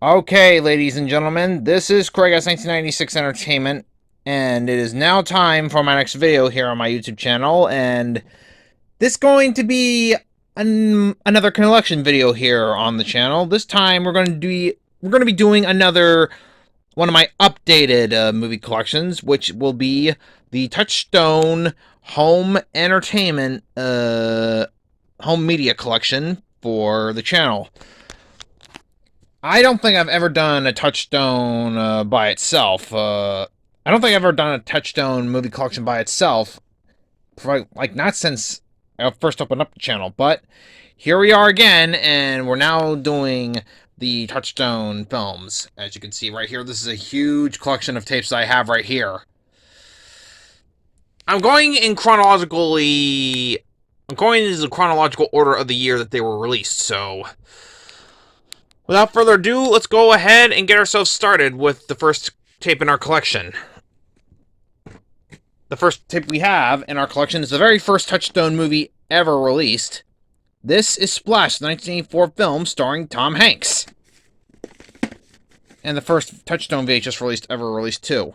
Okay, ladies and gentlemen, this is Craig S 1996 Entertainment, and it is now time for my next video here on my YouTube channel, and this is going to be another collection video here on the channel. This time we're going to be doing another one of my updated movie collections, which will be the Touchstone Home Entertainment Home Media Collection for the channel. I don't think I've ever done a Touchstone by itself. I don't think I've ever done a Touchstone movie collection by itself. Like, not since I first opened up the channel. But here we are again, and we're now doing the Touchstone films. As you can see right here, this is a huge collection of tapes I have right here. I'm going in the chronological order of the year that they were released, so without further ado, let's go ahead and get ourselves started with the first tape in our collection. The first tape we have in our collection is the very first Touchstone movie ever released. This is Splash, the 1984 film starring Tom Hanks. And the first Touchstone VHS ever released too.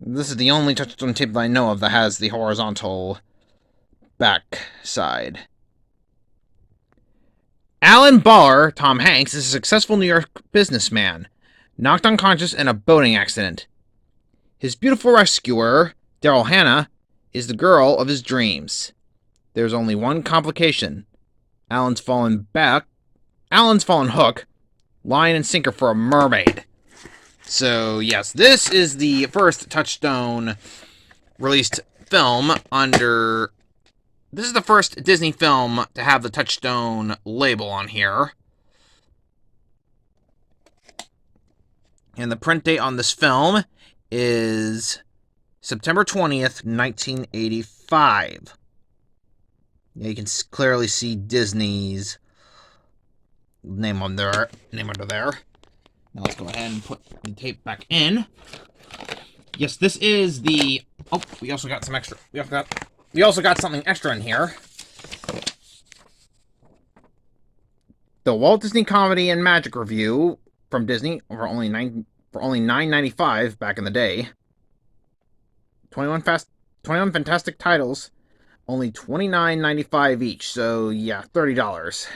This is the only Touchstone tape that I know of that has the horizontal back side. Alan Barr, Tom Hanks, is a successful New York businessman, knocked unconscious in a boating accident. His beautiful rescuer, Daryl Hannah, is the girl of his dreams. There's only one complication. Alan's fallen hook, line and sinker for a mermaid. So, yes, this is the first Touchstone released film under... This is the first Disney film to have the Touchstone label on here. And the print date on this film is September 20th, 1985. Yeah, you can clearly see Disney's name under there. Now let's go ahead and put the tape back in. Yes, this is the... Oh, we also got some extra... We also got something extra in here. The Walt Disney Comedy and Magic Review from Disney for only $9.95 back in the day. 21 fantastic titles, only $29.95 each. So yeah, $30.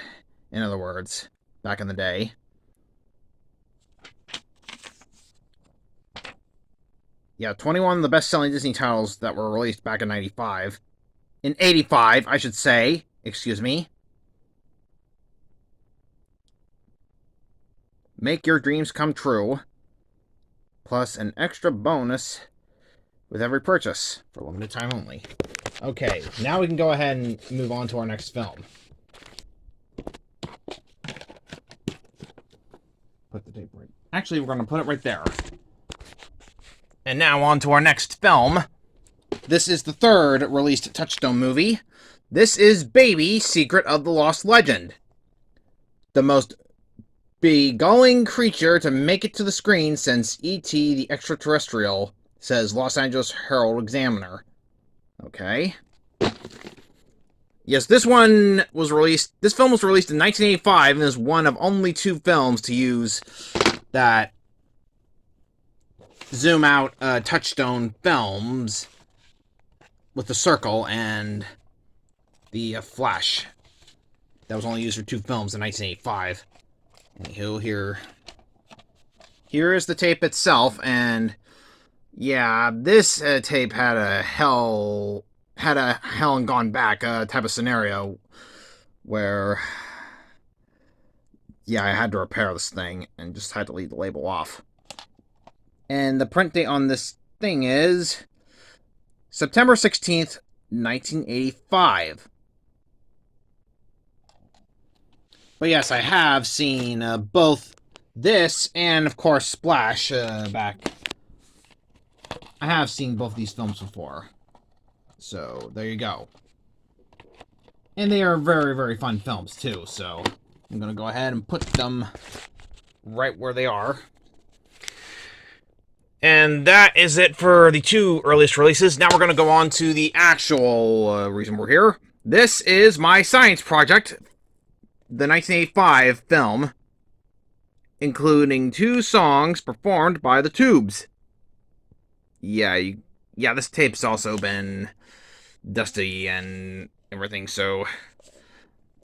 In other words, back in the day. Yeah, 21 of the best-selling Disney titles that were released back in 95. In 85, I should say. Excuse me. Make your dreams come true. Plus an extra bonus with every purchase. For limited time only. Okay, now we can go ahead and move on to our next film. Put the tape right... Actually, we're going to put it right there. And now on to our next film. This is the third released Touchstone movie. This is Baby, Secret of the Lost Legend. The most beguiling creature to make it to the screen since E.T. the Extraterrestrial, says Los Angeles Herald-Examiner. Okay. Yes, this film was released in 1985 and is one of only two films to use that zoom out Touchstone films with the circle and the flash. That was only used for two films in 1985. Anywho, here is the tape itself, and yeah, this tape had a hell and gone back type of scenario where, yeah, I had to repair this thing and just had to leave the label off. And the print date on this thing is September 16th, 1985. But yes, I have seen both this and, of course, Splash back. I have seen both these films before. So, there you go. And they are very, very fun films, too. So, I'm going to go ahead and put them right where they are. And that is it for the two earliest releases. Now we're going to go on to the actual reason we're here. This is my science project, the 1985 film, including 2 songs performed by the Tubes. Yeah, this tape's also been dusty and everything, so...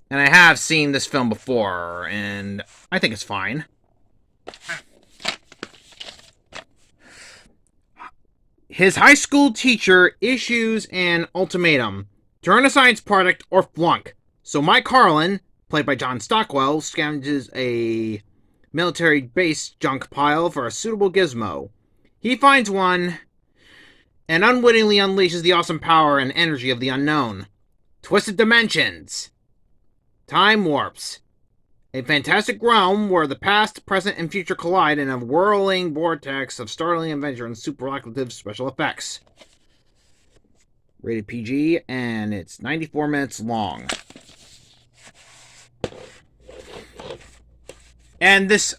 And I have seen this film before, and I think it's fine. His high school teacher issues an ultimatum. Turn a science project or flunk. So Mike Carlin, played by John Stockwell, scavenges a military base junk pile for a suitable gizmo. He finds one and unwittingly unleashes the awesome power and energy of the unknown. Twisted dimensions. Time warps. A fantastic realm where the past, present, and future collide in a whirling vortex of startling adventure and superlative special effects. Rated PG, and it's 94 minutes long. And this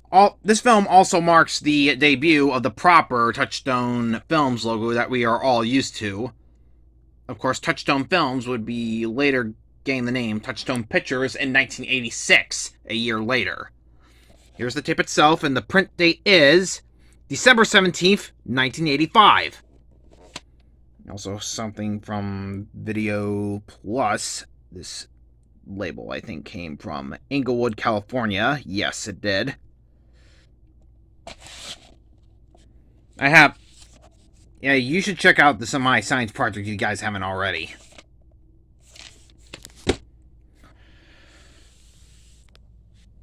film also marks the debut of the proper Touchstone Films logo that we are all used to. Of course, Touchstone Films would be later gain the name Touchstone Pictures in 1986, a year later. Here's the tape itself, and the print date is December 17th, 1985. Also something from Video Plus. This label, I think, came from Inglewood, California. Yes, it did. Yeah, you should check out some of my science project if you guys haven't already.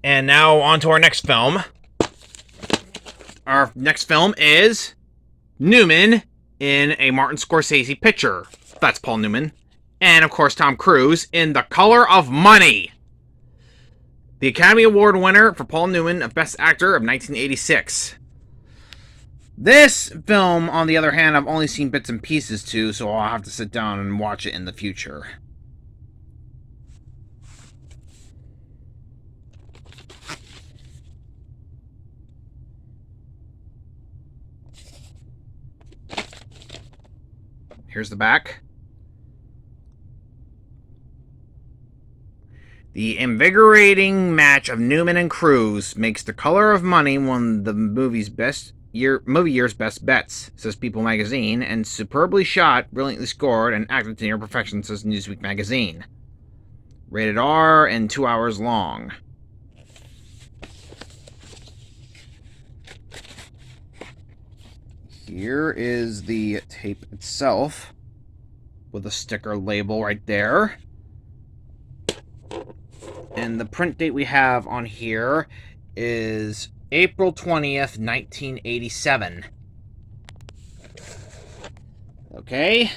And now on to our next film. Our next film is Newman in a Martin Scorsese picture. That's Paul Newman. And, of course, Tom Cruise in The Color of Money. The Academy Award winner for Paul Newman of Best Actor of 1986. This film, on the other hand, I've only seen bits and pieces to, so I'll have to sit down and watch it in the future. Here's the back. The invigorating match of Newman and Cruise makes The Color of Money one of the movie year's best bets, says People magazine, and superbly shot, brilliantly scored, and acted to near perfection, says Newsweek magazine. Rated R and 2 hours long. Here is the tape itself, with a sticker label right there. And the print date we have on here is April 20th, 1987. Okay.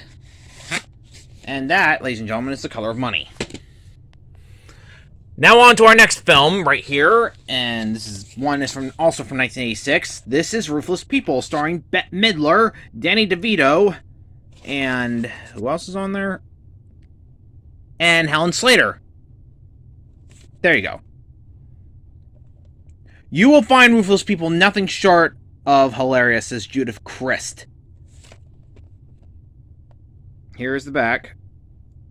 And that, ladies and gentlemen, is The Color of Money. Now on to our next film right here, and this is also from 1986. This is Ruthless People, starring Bette Midler, Danny DeVito, and who else is on there? And Helen Slater. There you go. You will find Ruthless People nothing short of hilarious, says Judith Christ. Here is the back.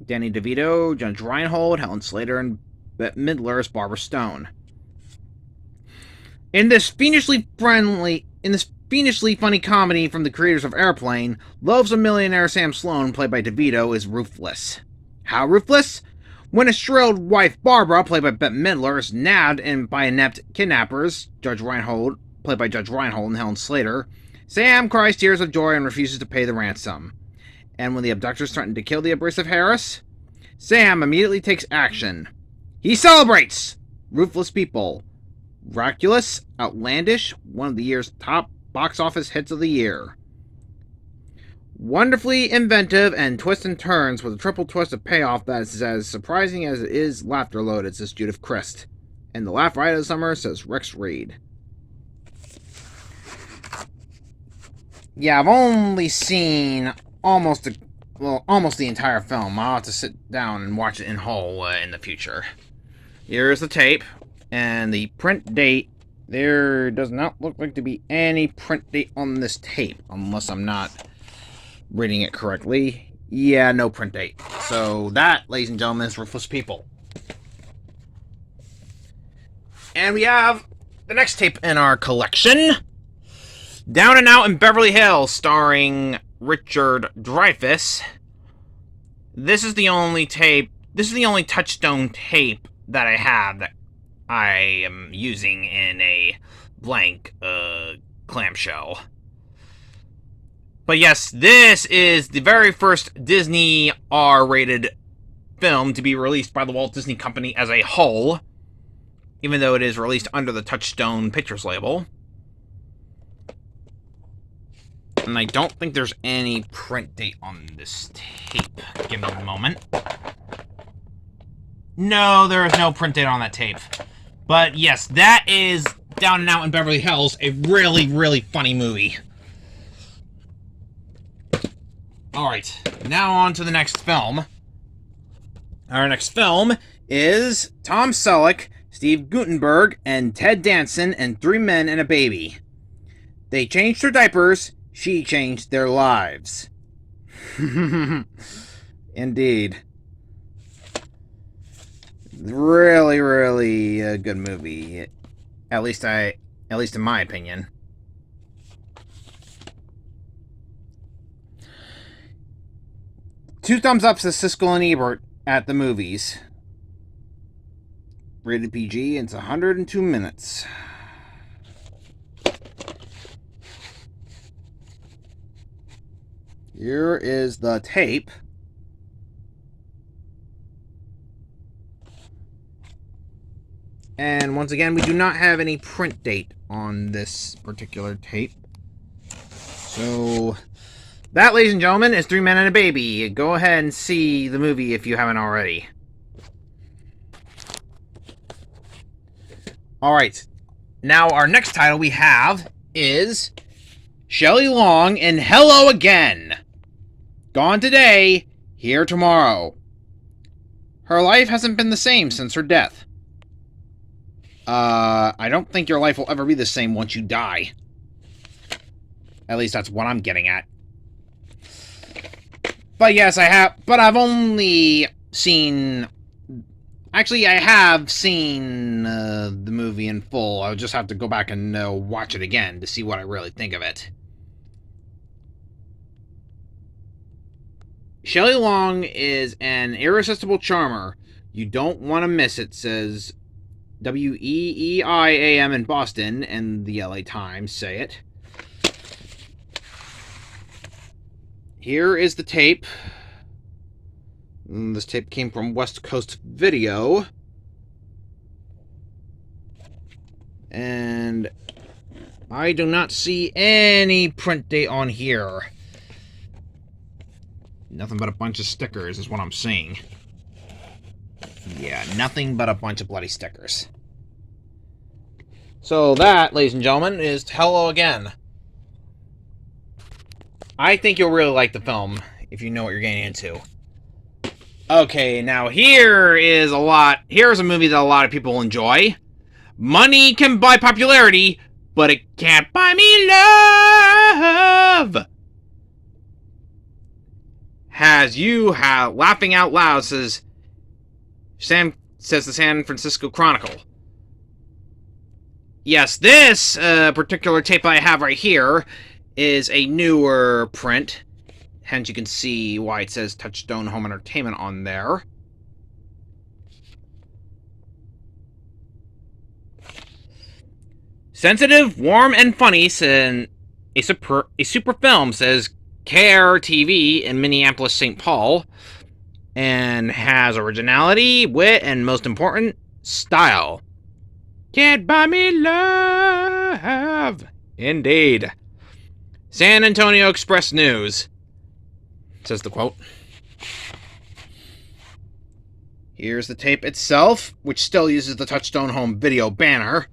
Danny DeVito, Judge Reinhold, Helen Slater, and Bette Midler as Barbara Stone. In this fiendishly funny comedy from the creators of Airplane, Loves a Millionaire Sam Sloan, played by DeVito, is ruthless. How ruthless? When a shrewd wife Barbara, played by Bette Midler, is nabbed by inept kidnappers, played by Judge Reinhold and Helen Slater, Sam cries tears of joy and refuses to pay the ransom. And when the abductors threaten to kill the abrasive Harris, Sam immediately takes action. He celebrates! Ruthless People. Miraculous, outlandish, one of the year's top box office hits of the year. Wonderfully inventive and twists and turns with a triple twist of payoff that is as surprising as it is laughter-loaded, says Judith Christ. And the laugh right of the summer, says Rex Reed. Yeah, I've only seen almost the entire film. I'll have to sit down and watch it in whole in the future. Here's the tape, and the print date. There does not look like to be any print date on this tape, unless I'm not reading it correctly. Yeah, no print date. So that, ladies and gentlemen, is Ruthless People. And we have the next tape in our collection, Down and Out in Beverly Hills, starring Richard Dreyfuss. This is the only Touchstone tape that I have that I am using in a blank clamshell. But yes, this is the very first Disney R-rated film to be released by the Walt Disney Company as a whole, even though it is released under the Touchstone Pictures label. And I don't think there's any print date on this tape. Give me a moment. No, there is no print date on that tape. But yes, that is Down and Out in Beverly Hills, a really, really funny movie. Alright, now on to the next film. Our next film is Tom Selleck, Steve Guttenberg, and Ted Danson and 3 Men and a Baby. They changed their diapers, she changed their lives. Indeed. Really, really a good movie. At least in my opinion. Two thumbs up to Siskel and Ebert at the movies. Rated PG, it's 102 minutes. Here is the tape. And once again, we do not have any print date on this particular tape. So, that, ladies and gentlemen, is 3 Men and a Baby. Go ahead and see the movie if you haven't already. Alright, now our next title we have is Shelley Long in Hello Again. Gone today, here tomorrow. Her life hasn't been the same since her death. I don't think your life will ever be the same once you die. At least that's what I'm getting at. But yes, I've only seen... Actually, I have seen the movie in full. I'll just have to go back and watch it again to see what I really think of it. Shelley Long is an irresistible charmer. You don't want to miss it, says WEEIAM in Boston, and the LA Times say it. Here is the tape. This tape came from West Coast Video. And I do not see any print date on here. Nothing but a bunch of stickers is what I'm seeing. Yeah, nothing but a bunch of bloody stickers. So that, ladies and gentlemen, is Hello Again. I think you'll really like the film if you know what you're getting into. Okay, now here's a movie that a lot of people enjoy. Money can buy popularity, but it can't buy me love. Has you laughing out loud, says the San Francisco Chronicle. Yes, this particular tape I have right here is a newer print. Hence, you can see why it says Touchstone Home Entertainment on there. Sensitive, warm, and funny, a super film, says Care TV in Minneapolis, St. Paul, and has originality, wit, and most important, style. Can't buy me love. Indeed. San Antonio Express News, says the quote. Here's the tape itself, which still uses the Touchstone Home Video banner.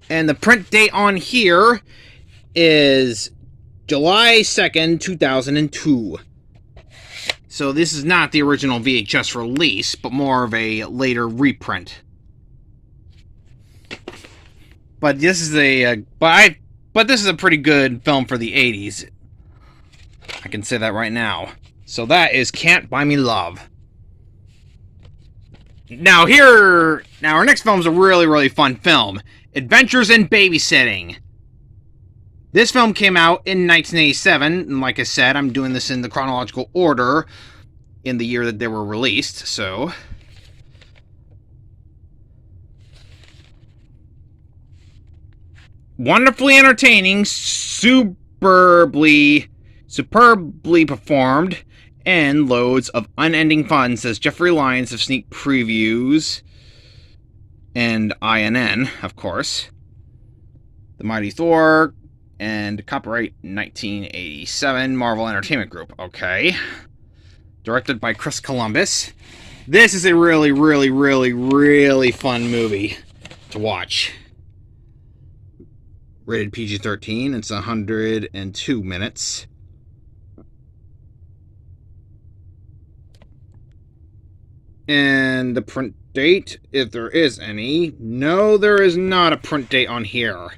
And the print date on here is July 2nd, 2002. So this is not the original VHS release, but more of a later reprint. But this is this is a pretty good film for the 80s. I can say that right now. So that is Can't Buy Me Love. Now our next film is a really, really fun film. Adventures in Babysitting. This film came out in 1987, and like I said, I'm doing this in the chronological order in the year that they were released, so... Wonderfully entertaining, superbly performed, and loads of unending fun, says Jeffrey Lyons of Sneak Previews and INN, of course. The Mighty Thor, and copyright 1987, Marvel Entertainment Group. Okay. Directed by Chris Columbus. This is a really, really, really, really fun movie to watch. Rated PG-13. It's 102 minutes. And the print date, if there is any. No, there is not a print date on here.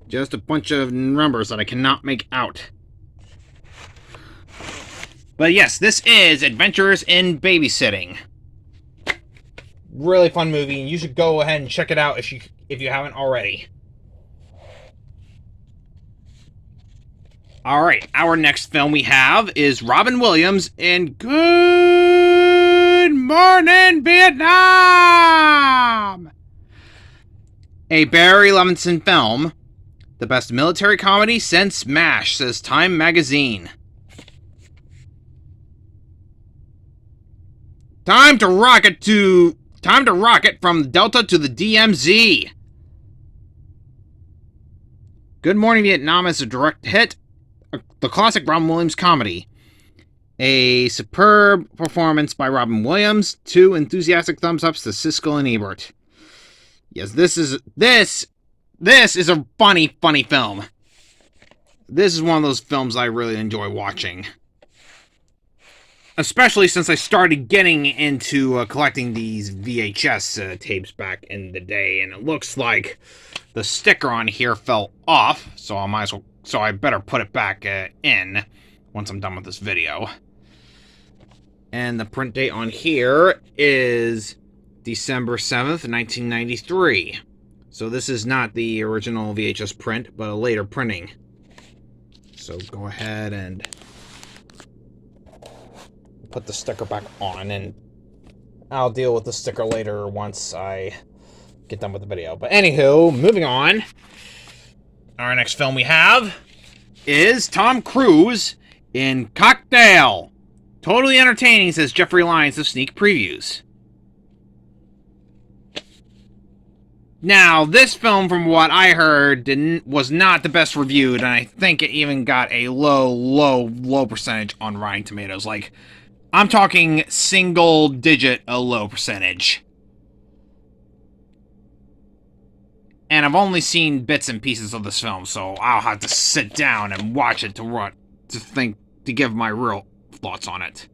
Just a bunch of numbers that I cannot make out. But yes, this is Adventures in Babysitting. Really fun movie, and you should go ahead and check it out if you haven't already. Alright, our next film we have is Robin Williams in Good Morning Vietnam! A Barry Levinson film. The best military comedy since MASH, says Time Magazine. Time to rocket from the Delta to the DMZ. Good Morning Vietnam is a direct hit. The classic Robin Williams comedy. A superb performance by Robin Williams. 2 enthusiastic thumbs ups to Siskel and Ebert. Yes, this is a funny film. This is one of those films I really enjoy watching. Especially since I started getting into collecting these VHS tapes back in the day, and it looks like the sticker on here fell off, so I better put it back in once I'm done with this video. And the print date on here is December 7th, 1993. So this is not the original VHS print, but a later printing. So go ahead and put the sticker back on, and I'll deal with the sticker later once I get done with the video. But anywho, moving on. Our next film we have is Tom Cruise in Cocktail. Totally entertaining, says Jeffrey Lyons of Sneak Previews. Now, this film, from what I heard, was not the best reviewed, and I think it even got a low percentage on Rotten Tomatoes. Like, I'm talking single-digit a low percentage. And I've only seen bits and pieces of this film, so I'll have to sit down and watch it to give my real thoughts on it.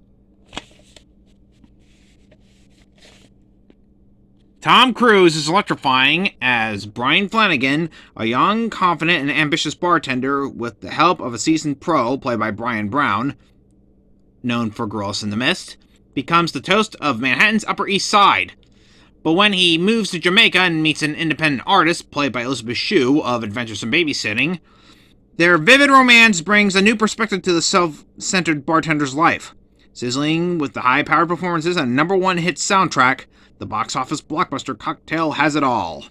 Tom Cruise is electrifying as Brian Flanagan, a young, confident, and ambitious bartender with the help of a seasoned pro, played by Brian Brown, known for Gorillas in the Mist, becomes the toast of Manhattan's Upper East Side. But when he moves to Jamaica and meets an independent artist, played by Elizabeth Shue of Adventures in Babysitting, their vivid romance brings a new perspective to the self-centered bartender's life. Sizzling with the high-powered performances and #1 hit soundtrack, the box office blockbuster Cocktail has it all.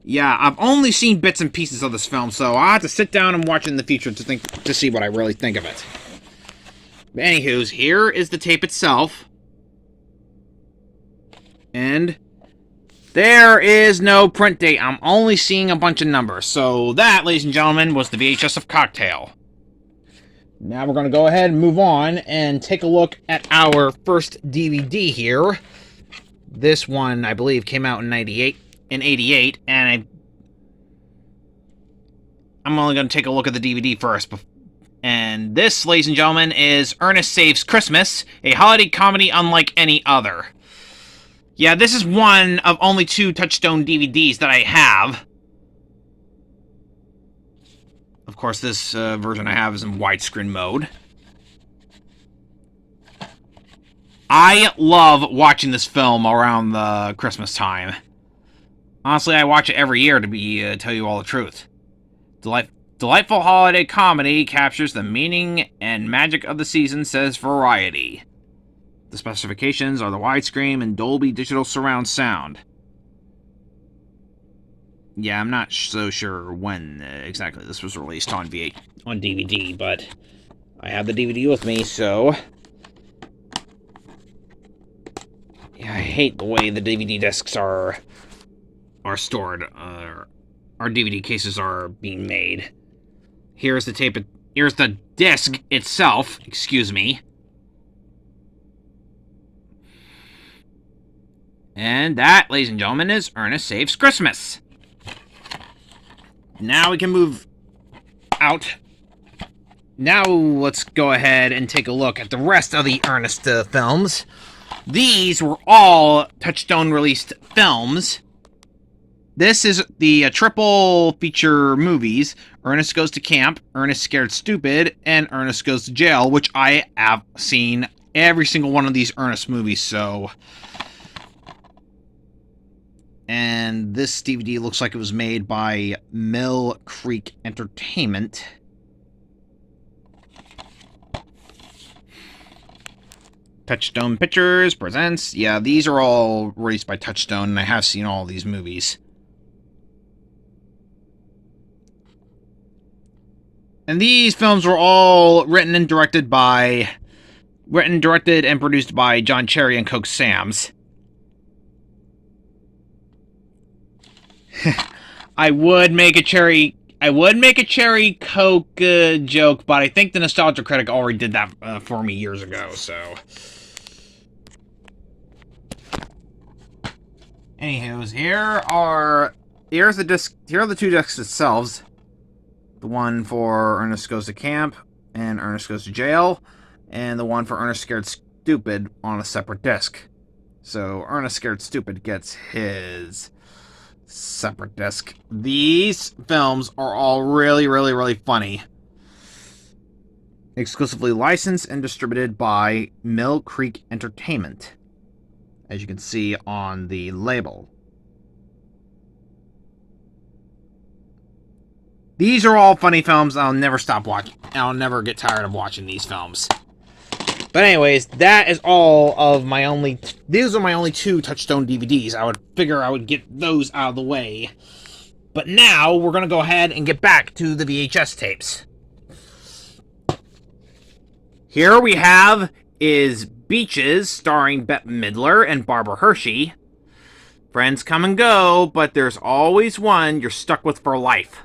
Yeah, I've only seen bits and pieces of this film, so I'll have to sit down and watch it in the future to see what I really think of it. But anywho, here is the tape itself. And there is no print date. I'm only seeing a bunch of numbers. So that, ladies and gentlemen, was the VHS of Cocktail. Now we're going to go ahead and move on and take a look at our first DVD here. This one, I believe, came out in 88, and I'm only going to take a look at the DVD first. And this, ladies and gentlemen, is Ernest Saves Christmas, a holiday comedy unlike any other. Yeah, this is one of only 2 Touchstone DVDs that I have. Of course, this version I have is in widescreen mode. I love watching this film around the Christmas time. Honestly, I watch it every year to tell you all the truth. Delightful holiday comedy captures the meaning and magic of the season, says Variety. The specifications are the widescreen and Dolby Digital surround sound. Yeah, I'm not so sure when exactly this was released on DVD, but I have the DVD with me, so yeah, I hate the way the DVD discs are stored. Our DVD cases are being made. Here's the tape. Here's the disc itself. Excuse me. And that, ladies and gentlemen, is Ernest Saves Christmas. Now we can move out. Now let's go ahead and take a look at the rest of the Ernest films. These were all Touchstone released films. This is the triple feature movies: Ernest Goes to Camp, Ernest Scared Stupid, and Ernest Goes to Jail, which I have seen every single one of these Ernest movies, so... And this DVD looks like it was made by Mill Creek Entertainment. Touchstone Pictures presents... Yeah, these are all released by Touchstone, and I have seen all these movies. And these films were all written, directed, and produced by John Cherry and Coke Sam's. I would make a cherry Coke joke, but I think the Nostalgia Critic already did that for me years ago, so... Anywho, here are the two discs themselves. The one for Ernest Goes to Camp and Ernest Goes to Jail, and the one for Ernest Scared Stupid on a separate disc. So Ernest Scared Stupid gets his separate disc. These films are all really, really, really funny. Exclusively licensed and distributed by Mill Creek Entertainment, as you can see on the label. These are all funny films. I'll never stop watching. I'll never get tired of watching these films. But anyways, that is all of my only... These are my only two Touchstone DVDs. I would figure I would get those out of the way. But now, we're going to go ahead and get back to the VHS tapes. Here we have is Beaches, starring Bette Midler and Barbara Hershey. Friends come and go, but there's always one you're stuck with for life.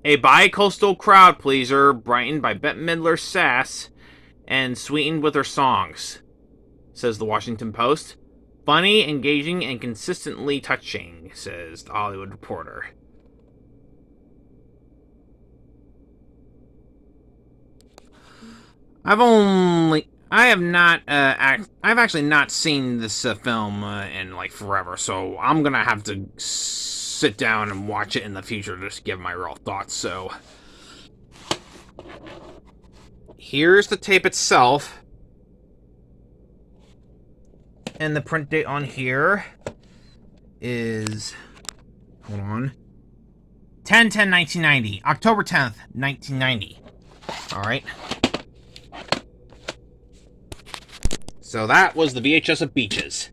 A bi-coastal crowd pleaser, brightened by Bette Midler's sass and sweetened with her songs, says the Washington Post. Funny, engaging, and consistently touching, says the Hollywood Reporter. I've actually not seen this film in like forever, so I'm gonna have to sit down and watch it in the future just to give my real thoughts. So here's the tape itself, and the print date on here is, hold on, 10/10/1990, October 10th, 1990. All right. So that was the VHS of Beaches.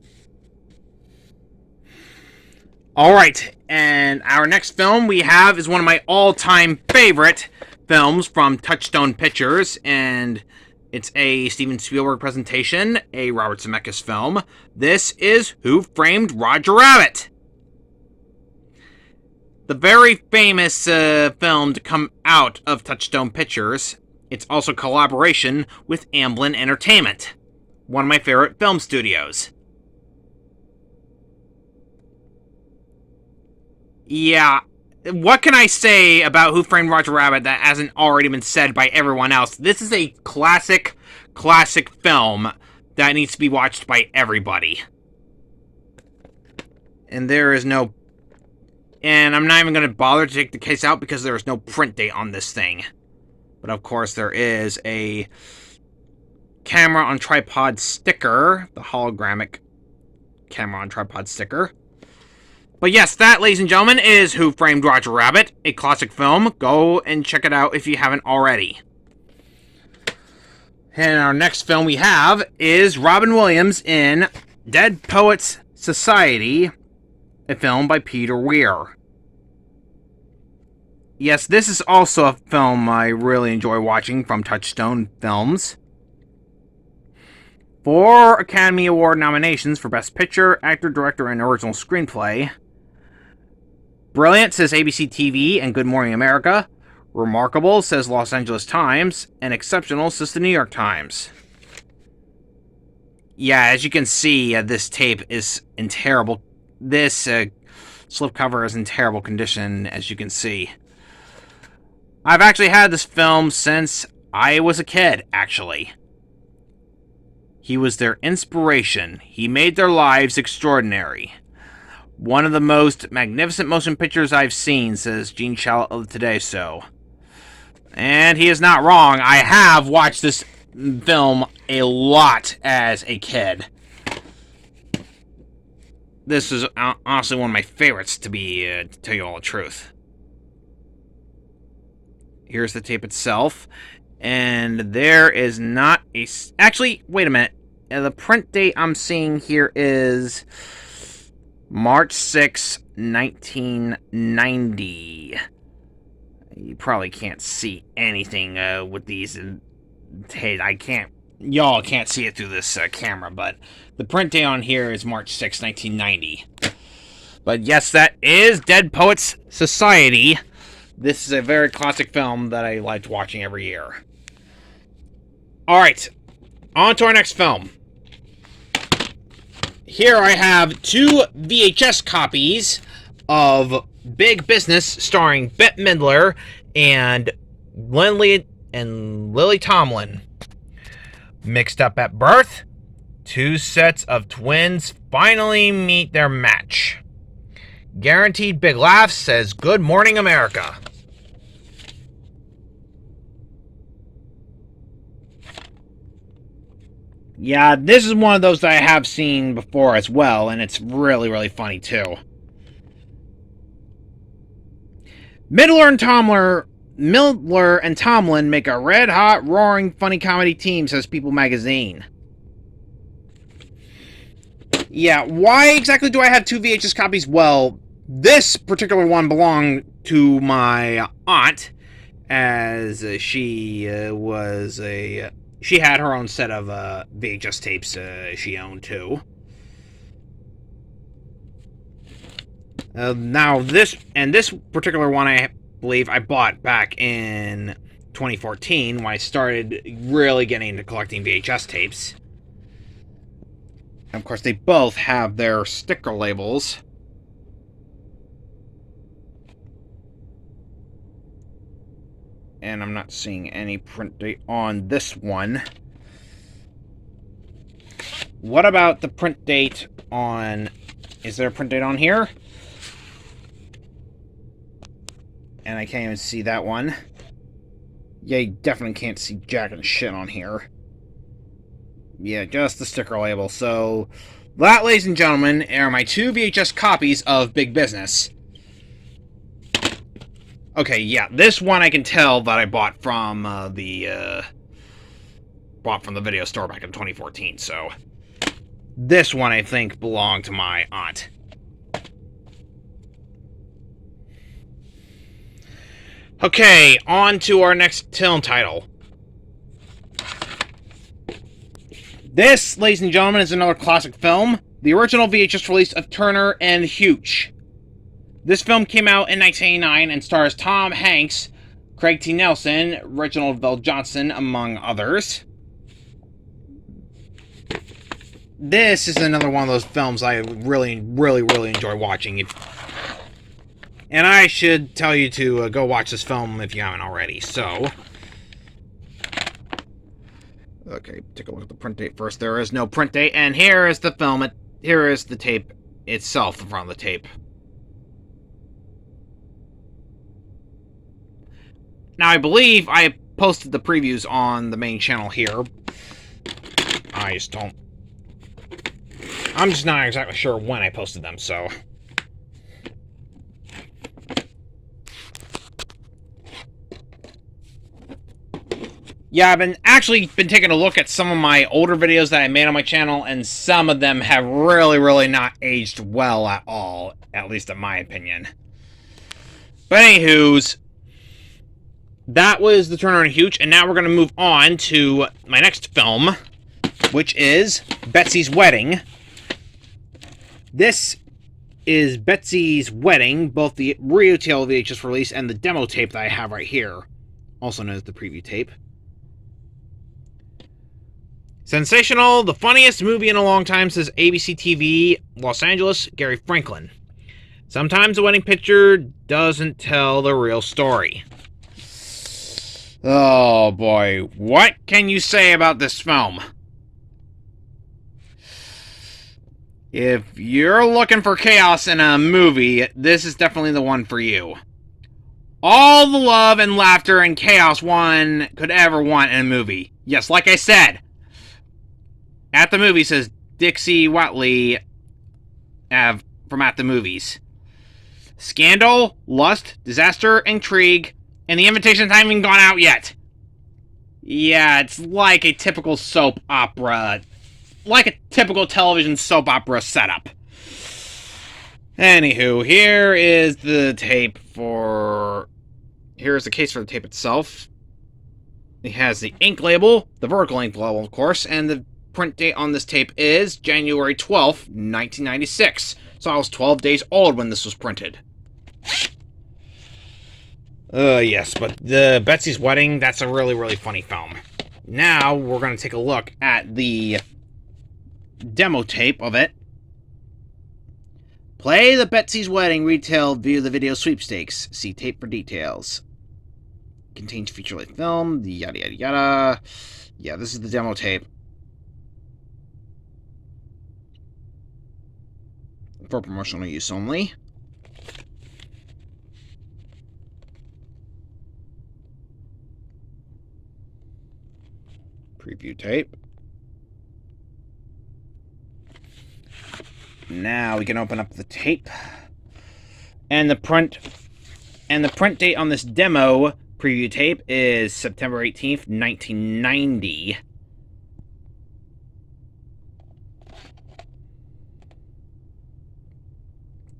Alright, and our next film we have is one of my all-time favorite films from Touchstone Pictures, and it's a Steven Spielberg presentation, a Robert Zemeckis film. This is Who Framed Roger Rabbit? The very famous film to come out of Touchstone Pictures. It's also a collaboration with Amblin Entertainment, one of my favorite film studios. Yeah, what can I say about Who Framed Roger Rabbit that hasn't already been said by everyone else? This is a classic film that needs to be watched by everybody. And there is no... And I'm not even going to bother to take the case out because there is no print date on this thing. But of course, there is a camera on tripod sticker, the hologramic camera on tripod sticker. But yes, that, ladies and gentlemen, is Who Framed Roger Rabbit, a classic film. Go and check it out if you haven't already. And our next film we have is Robin Williams in Dead Poets Society, a film by Peter Weir. Yes, this is also a film I really enjoy watching from Touchstone Films. 4 Academy Award nominations for Best Picture, Actor, Director, and Original Screenplay. Brilliant, says ABC TV and Good Morning America. Remarkable, says Los Angeles Times. And exceptional, says the New York Times. Yeah, as you can see, this tape is in terrible... This slipcover is in terrible condition, as you can see. I've actually had this film since I was a kid, actually. He was their inspiration. He made their lives extraordinary. One of the most magnificent motion pictures I've seen, says Gene Shalit of the Today Show. And he is not wrong. I have watched this film a lot as a kid. This is honestly one of my favorites, to tell you all the truth. Here's the tape itself. And there is not a... Actually, wait a minute. The print date I'm seeing here is March 6, 1990. You probably can't see anything with these. Hey, y'all can't see it through this camera, but the print date on here is March 6, 1990. But yes, that is Dead Poets Society. This is a very classic film that I liked watching every year. Alright, on to our next film. Here I have 2 VHS copies of Big Business starring Bette Midler and Lily Tomlin. Mixed up at birth, 2 sets of twins finally meet their match. Guaranteed big laughs, says Good Morning America. Yeah, this is one of those that I have seen before as well, and it's really, really funny too. Midler and Tomlin make a red-hot, roaring, funny comedy team, says People magazine. Yeah, why exactly do I have 2 VHS copies? Well, this particular one belonged to my aunt, as she she had her own set of VHS tapes she owned too. Now this particular one I believe I bought back in 2014 when I started really getting into collecting VHS tapes. And of course, they both have their sticker labels. And I'm not seeing any print date on this one. What about the print date on... Is there a print date on here? And I can't even see that one. Yeah, you definitely can't see jack and shit on here. Yeah, just the sticker label. So, that, ladies and gentlemen, are my 2 VHS copies of Big Business. Okay, yeah, this one I can tell that I bought from the video store back in 2014, so this one I think belonged to my aunt. Okay, on to our next film title. This, ladies and gentlemen, is another classic film, the original VHS release of Turner and Hooch. This film came out in 1989 and stars Tom Hanks, Craig T. Nelson, Reginald VelJohnson, among others. This is another one of those films I really, really, really enjoy watching. And I should tell you to go watch this film if you haven't already, so... Okay, take a look at the print date first. There is no print date, and here is the film. Here is the tape itself, the front of the tape. Now, I believe I posted the previews on the main channel here. I just don't... I'm just not exactly sure when I posted them, so... Yeah, I've been taking a look at some of my older videos that I made on my channel, and some of them have really not aged well at all, at least in my opinion. But anywho's, that was The Turner and Hooch, and now we're going to move on to my next film, which is Betsy's Wedding. This is Betsy's Wedding, both the retail VHS release and the demo tape that I have right here, also known as the preview tape. Sensational, the funniest movie in a long time, says ABC TV, Los Angeles, Gary Franklin. Sometimes a wedding picture doesn't tell the real story. Oh boy, what can you say about this film? If you're looking for chaos in a movie, this is definitely the one for you. All the love and laughter and chaos one could ever want in a movie. Yes, like I said, At the Movies says Dixie Watley from At the Movies. Scandal, lust, disaster, intrigue, and the invitations haven't even gone out yet. Yeah, it's like a typical soap opera. Like a typical television soap opera setup. Anywho, here is the tape for... Here's the case for the tape itself. It has the ink label, the vertical ink label, of course, and the print date on this tape is January 12th, 1996. So I was 12 days old when this was printed. Yes, but the Betsy's Wedding, that's a really funny film. Now, we're going to take a look at the demo tape of it. Play the Betsy's Wedding retail view the video sweepstakes. See tape for details. Contains feature-length film, yada yada yada. Yeah, this is the demo tape. For promotional use only. Preview tape. Now we can open up the tape. And the print date on this demo preview tape is September 18th, 1990.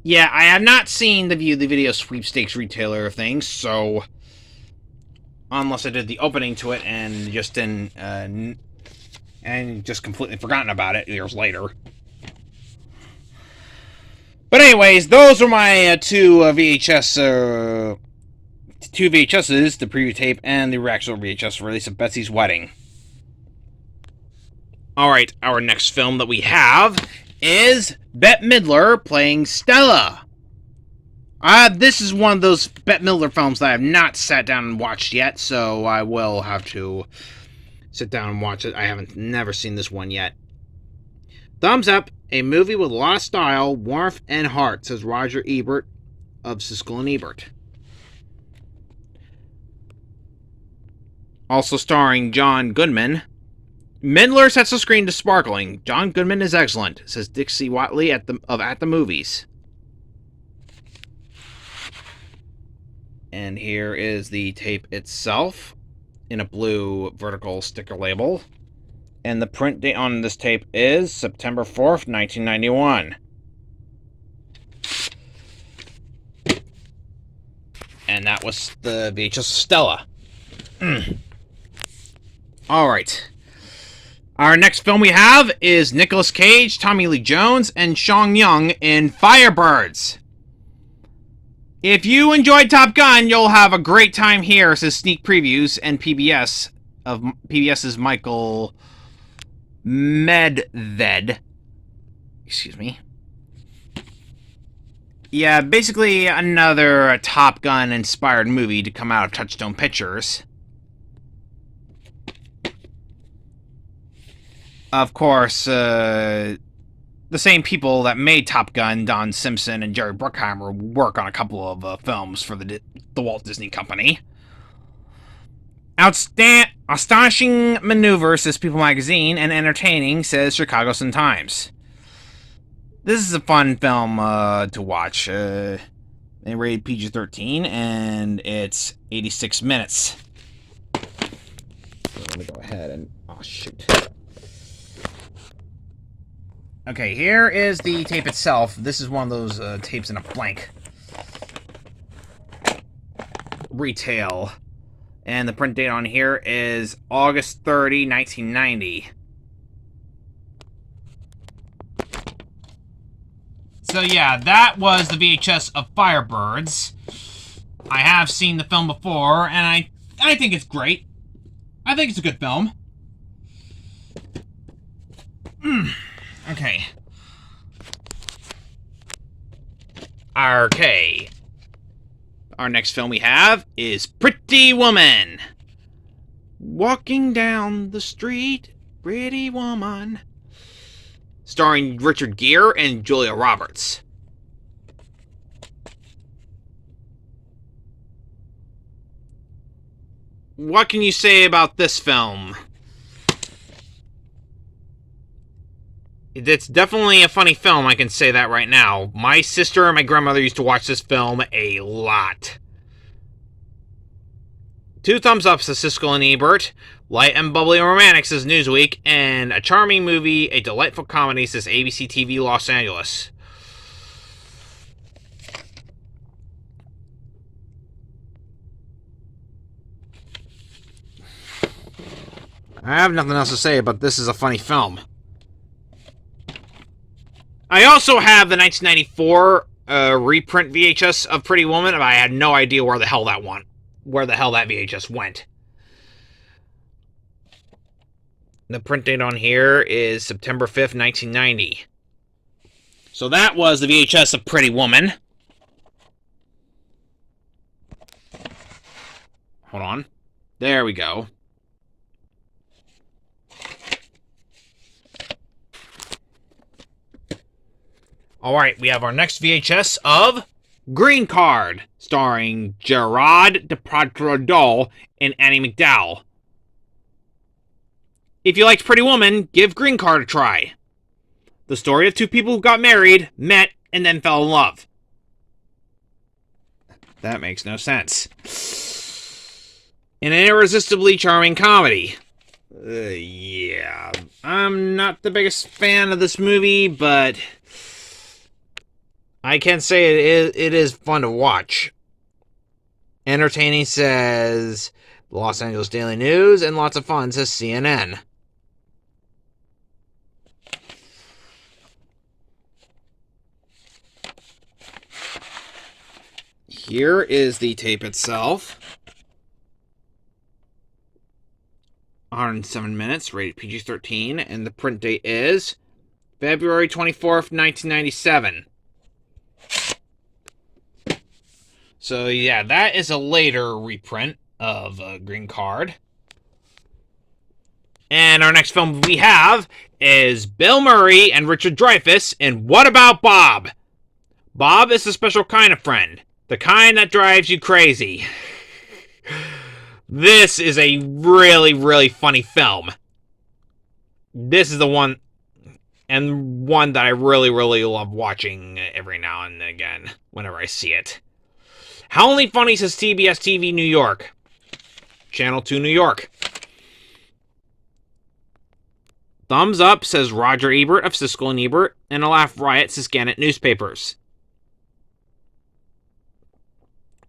Yeah, I have not seen the video sweepstakes retailer thing, so unless I did the opening to it and just and just completely forgotten about it years later. But anyways, those are my two VHSs, the preview tape and the actual VHS release of Betsy's Wedding. Alright, our next film that we have is Bette Midler playing Stella. This is one of those Bette Midler films that I have not sat down and watched yet, so I will have to sit down and watch it. I haven't never seen this one yet. Thumbs up, a movie with a lot of style, warmth, and heart, says Roger Ebert of Siskel and Ebert. Also starring John Goodman. Midler sets the screen to sparkling. John Goodman is excellent, says Dixie Watley At the Movies. And here is the tape itself in a blue vertical sticker label. And the print date on this tape is September 4th, 1991. And that was the VHS Stella. Alright. Our next film we have is Nicolas Cage, Tommy Lee Jones, and Sean Young in Firebirds. If you enjoyed Top Gun, you'll have a great time here, says Sneak Previews and PBS's Michael Medved. Excuse me. Yeah, basically another Top Gun-inspired movie to come out of Touchstone Pictures. Of course, the same people that made Top Gun, Don Simpson and Jerry Bruckheimer, work on a couple of films for the Walt Disney Company. Astonishing maneuver, says People Magazine, and entertaining, says Chicago Sun-Times. This is a fun film to watch. They rated PG-13, and it's 86 minutes. So let me go ahead and... Oh, shoot. Okay, here is the tape itself. This is one of those tapes in a blank. Retail. And the print date on here is August 30, 1990. So yeah, that was the VHS of Firebirds. I have seen the film before, and I think it's great. I think it's a good film. Okay. Okay. Our next film we have is Pretty Woman. Walking down the street, pretty woman. Starring Richard Gere and Julia Roberts. What can you say about this film? It's definitely a funny film, I can say that right now. My sister and my grandmother used to watch this film a lot. 2 thumbs up, says Siskel and Ebert. Light and bubbly and romantic, says Newsweek. And a charming movie, a delightful comedy, says ABC TV Los Angeles. I have nothing else to say, but this is a funny film. I also have the 1994 reprint VHS of Pretty Woman, but I had no idea where the hell that VHS went. The print date on here is September 5th, 1990. So that was the VHS of Pretty Woman. Hold on. There we go. Alright, we have our next VHS of Green Card, starring Gerard Depardieu and Annie MacDowell. If you liked Pretty Woman, give Green Card a try. The story of 2 people who got married, met, and then fell in love. That makes no sense. In an irresistibly charming comedy. Yeah, I'm not the biggest fan of this movie, but I can say it is fun to watch. Entertaining, says the Los Angeles Daily News, and lots of fun, says CNN. Here is the tape itself. 107 minutes, rated PG-13, and the print date is February 24th, 1997. So yeah, that is a later reprint of Green Card. And our next film we have is Bill Murray and Richard Dreyfuss in What About Bob? Bob is a special kind of friend. The kind that drives you crazy. This is a really, really funny film. This is the one, and one that I really, really love watching every now and again, whenever I see it. Howling Funny, says TBS TV New York. Channel 2 New York. Thumbs up, says Roger Ebert of Siskel and Ebert, and a laugh riot, says Gannett Newspapers.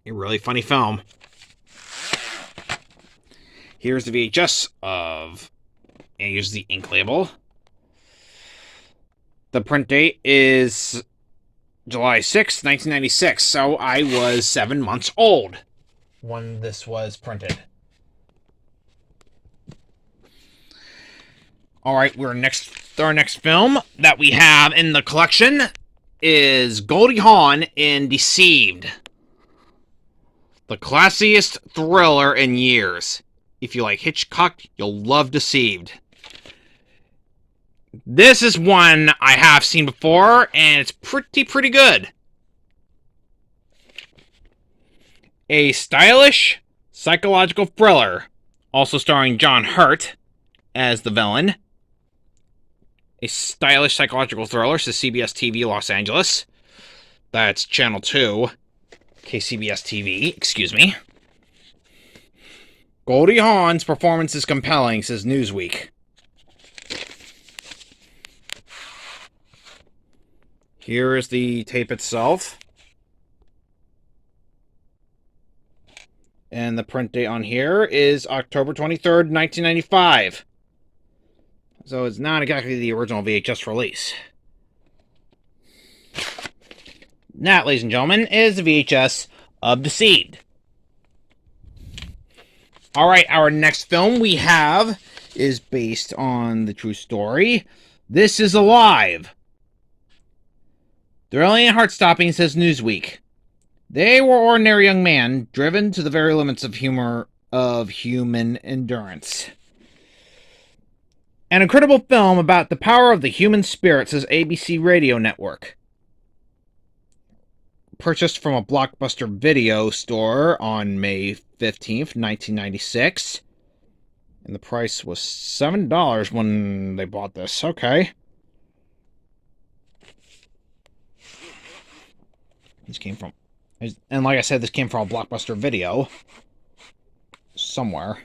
A really funny film. Here's the VHS of, and here's the ink label. The print date is July 6th, 1996, so I was 7 months old when this was printed. Alright, our next film that we have in the collection is Goldie Hawn in Deceived. The classiest thriller in years. If you like Hitchcock, you'll love Deceived. This is one I have seen before, and it's pretty good. A stylish, psychological thriller Also starring John Hurt as the villain. A stylish psychological thriller, says CBS TV Los Angeles. That's Channel 2. KCBS TV, excuse me. Goldie Hawn's performance is compelling, says Newsweek. Here is the tape itself. And the print date on here is October 23rd, 1995. So it's not exactly the original VHS release. That, ladies and gentlemen, is the VHS of The Seed. Alright, our next film we have is based on the true story. This Is Alive. Thrilling and heart-stopping, says Newsweek. They were ordinary young men, driven to the very limits of human endurance. An incredible film about the power of the human spirit, says ABC Radio Network. Purchased from a Blockbuster video store on May 15th, 1996. And the price was $7 when they bought this. Okay. This came from... And like I said, this came from a Blockbuster video. Somewhere.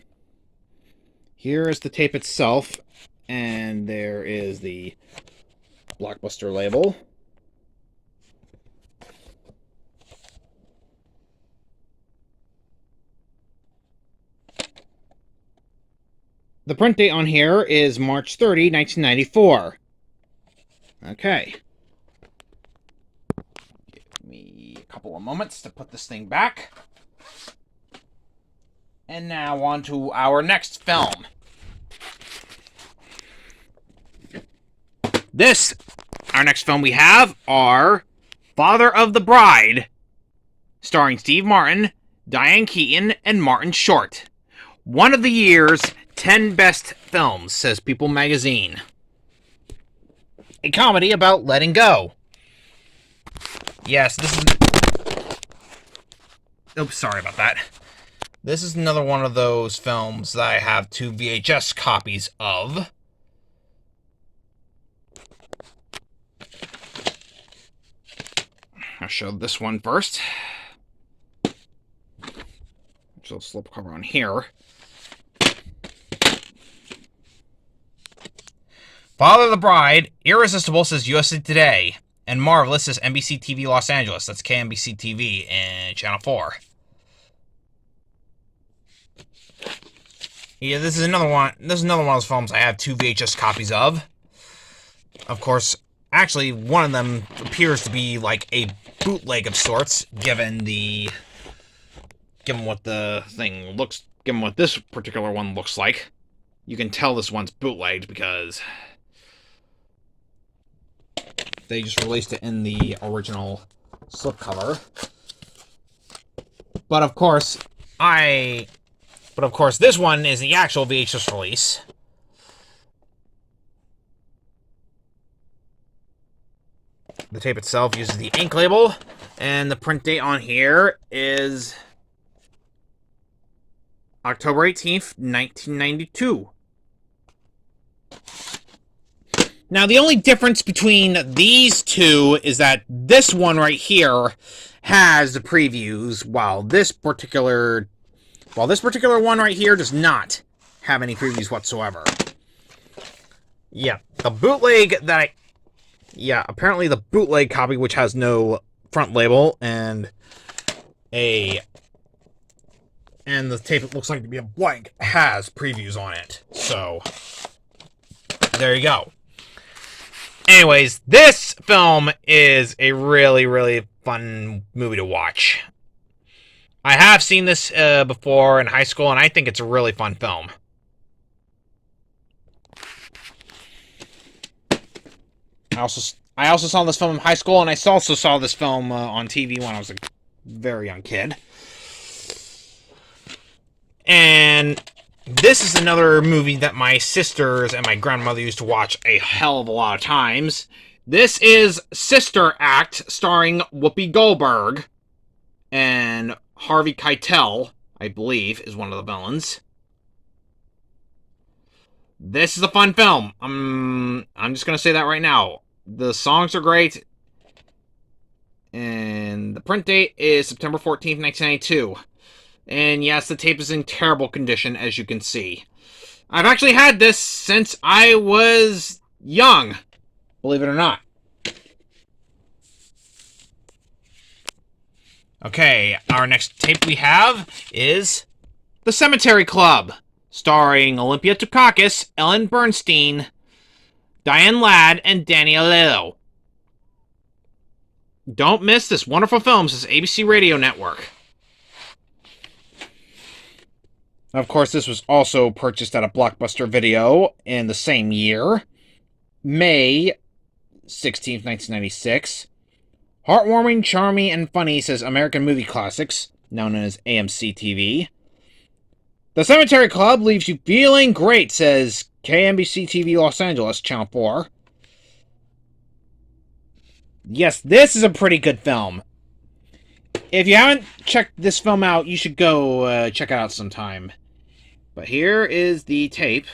Here is the tape itself. And there is the Blockbuster label. The print date on here is March 30, 1994. Okay. Give me a couple of moments to put this thing back. And now on to our next film. Our next film we have are Father of the Bride, starring Steve Martin, Diane Keaton, and Martin Short. One of the year's 10 best films, says People magazine. A comedy about letting go. Yes, this is... Oops, sorry about that. This is another one of those films that I have 2 VHS copies of. I'll show this one first. There's a little slipcover on here. Father of the Bride, irresistible, says USA Today, and marvelous, says NBC TV Los Angeles. That's KNBC TV and Channel 4. Yeah, this is another one. This is another one of those films I have 2 VHS copies of. Of course, actually, one of them appears to be like a bootleg of sorts, given what the thing looks, given what this particular one looks like. You can tell this one's bootlegged because they just released it in the original slipcover. But of course, this one is the actual VHS release. The tape itself uses the ink label, and the print date on here is October 18th, 1992. Now, the only difference between these two is that this one right here has the previews, while this particular one right here does not have any previews whatsoever. Yeah, the bootleg that I... Yeah, apparently the bootleg copy, which has no front label, and the tape it looks like to be a blank, has previews on it. So, there you go. Anyways, this film is a really, really fun movie to watch. I have seen this before in high school, and I think it's a really fun film. I also saw this film in high school, and I also saw this film on TV when I was a very young kid. And this is another movie that my sisters and my grandmother used to watch a hell of a lot of times. This is Sister Act, starring Whoopi Goldberg, and Harvey Keitel, I believe, is one of the villains. This is a fun film. I'm just gonna say that right now. The songs are great, and the print date is September 14th, 1992. And yes, the tape is in terrible condition, as you can see. I've actually had this since I was young, believe it or not. Okay, our next tape we have is The Cemetery Club, starring Olympia Dukakis, Ellen Bernstein, Diane Ladd, and Danny Aiello. Don't miss this wonderful film, says ABC Radio Network. Of course, this was also purchased at a Blockbuster Video in the same year, May 16th, 1996. Heartwarming, charming, and funny, says American Movie Classics, known as AMC TV. The Cemetery Club leaves you feeling great, says KNBC TV Los Angeles, Channel 4. Yes, this is a pretty good film. If you haven't checked this film out, you should go check it out sometime. But here is the tape.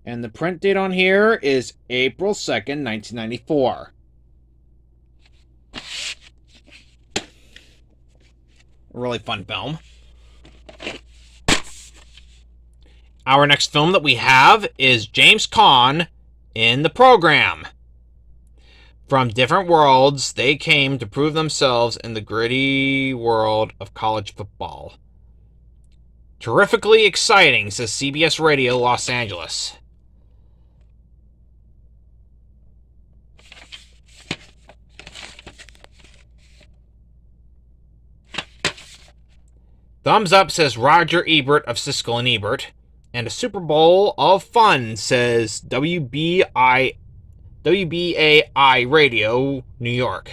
And the print date on here is April 2nd, 1994. A really fun film. Our next film that we have is James Caan in the Program. From different worlds, they came to prove themselves in the gritty world of college football. Terrifically exciting, says CBS Radio Los Angeles. Thumbs up, says Roger Ebert of Siskel and Ebert. And a Super Bowl of fun, says WBAI Radio, New York.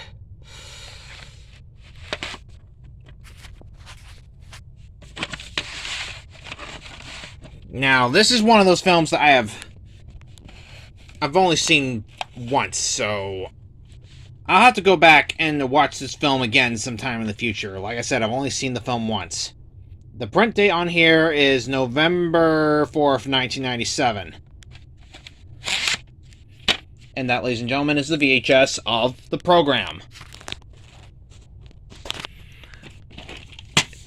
Now, this is one of those films that I've only seen once, so I'll have to go back and watch this film again sometime in the future. Like I said, I've only seen the film once. The print date on here is November 4th, 1997. And that, ladies and gentlemen, is the VHS of the Program.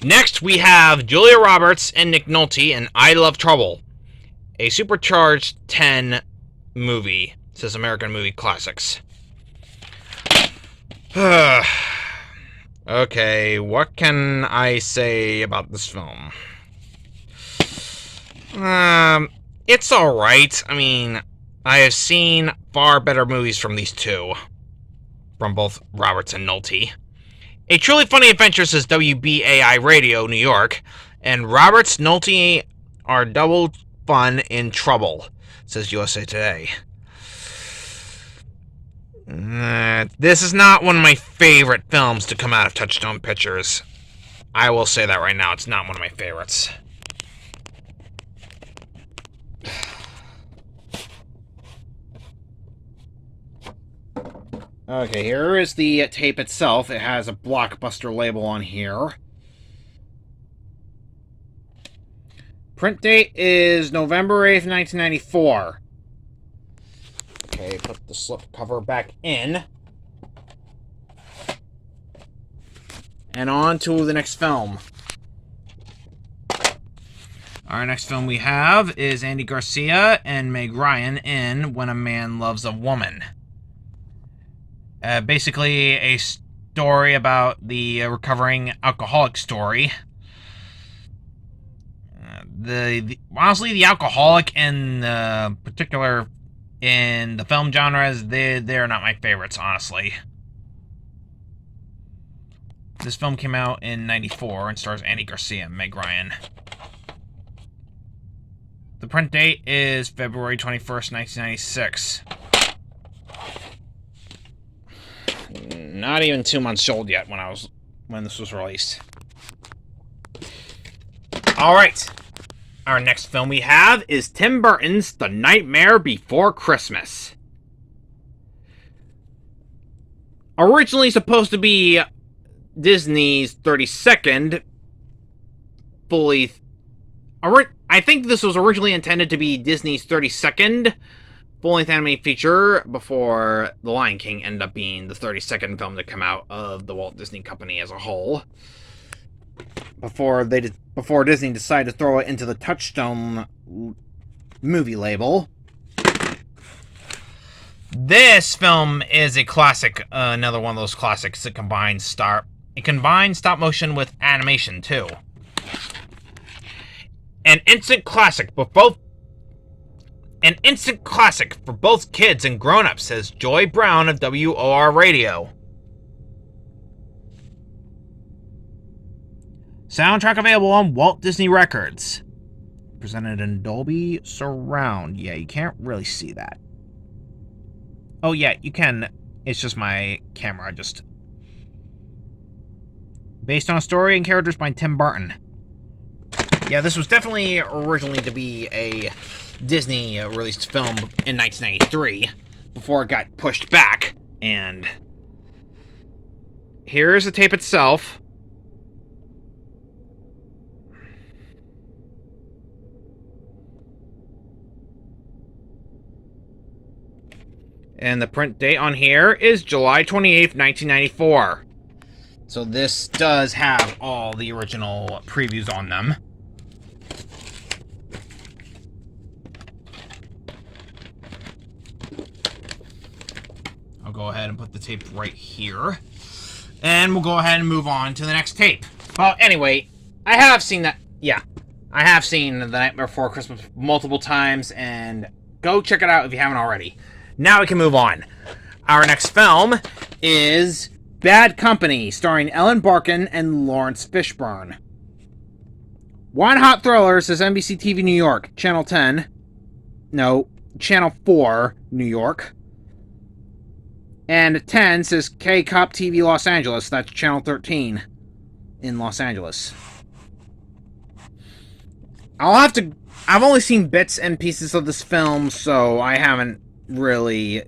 Next, we have Julia Roberts and Nick Nolte in I Love Trouble, a Supercharged 10 movie, says American Movie Classics. Okay, what can I say about this film? It's alright. I mean, I have seen far better movies from these two, from both Roberts and Nolte. A truly funny adventure, says WBAI Radio, New York, and Roberts Nolte are double fun in trouble, says USA Today. This is not one of my favorite films to come out of Touchstone Pictures. I will say that right now, it's not one of my favorites. Okay, here is the tape itself. It has a Blockbuster label on here. Print date is November 8th, 1994. Okay, put the slipcover back in. And on to the next film. Our next film we have is Andy Garcia and Meg Ryan in When a Man Loves a Woman. Basically a story about the recovering alcoholic story. Honestly, the alcoholic in particular in the film genres, they're not my favorites, honestly. This film came out in 94 and stars Andy Garcia and Meg Ryan. The print date is February 21st, 1996. Not even 2 months old yet when this was released. Alright. Our next film we have is Tim Burton's The Nightmare Before Christmas. Originally supposed to be Disney's 32nd I think this was originally intended to be Disney's 32nd full-length animated feature before The Lion King ended up being the 32nd film to come out of the Walt Disney Company as a whole. Before Disney decided to throw it into the Touchstone movie label. This film is a classic, another one of those classics that combines stop motion with animation too. An instant classic for both kids and grown-ups, says Joy Brown of WOR Radio. Soundtrack available on Walt Disney Records. Presented in Dolby Surround. Yeah, you can't really see that. Oh yeah, you can. It's just my camera. Based on a story and characters by Tim Burton. Yeah, this was definitely originally to be a Disney released film in 1993 before it got pushed back. And here's the tape itself. And the print date on here is July 28th, 1994. So this does have all the original previews on them. I'll go ahead and put the tape right here. And we'll go ahead and move on to the next tape. Well, anyway, I have seen that. Yeah, I have seen The Nightmare Before Christmas multiple times, and go check it out if you haven't already. Now we can move on. Our next film is Bad Company, starring Ellen Barkin and Lawrence Fishburne. One hot thriller, says NBC TV New York, Channel 10. No, Channel 4, New York. And 10 says K-Cop TV Los Angeles. That's Channel 13 in Los Angeles. I've only seen bits and pieces of this film, so I haven't really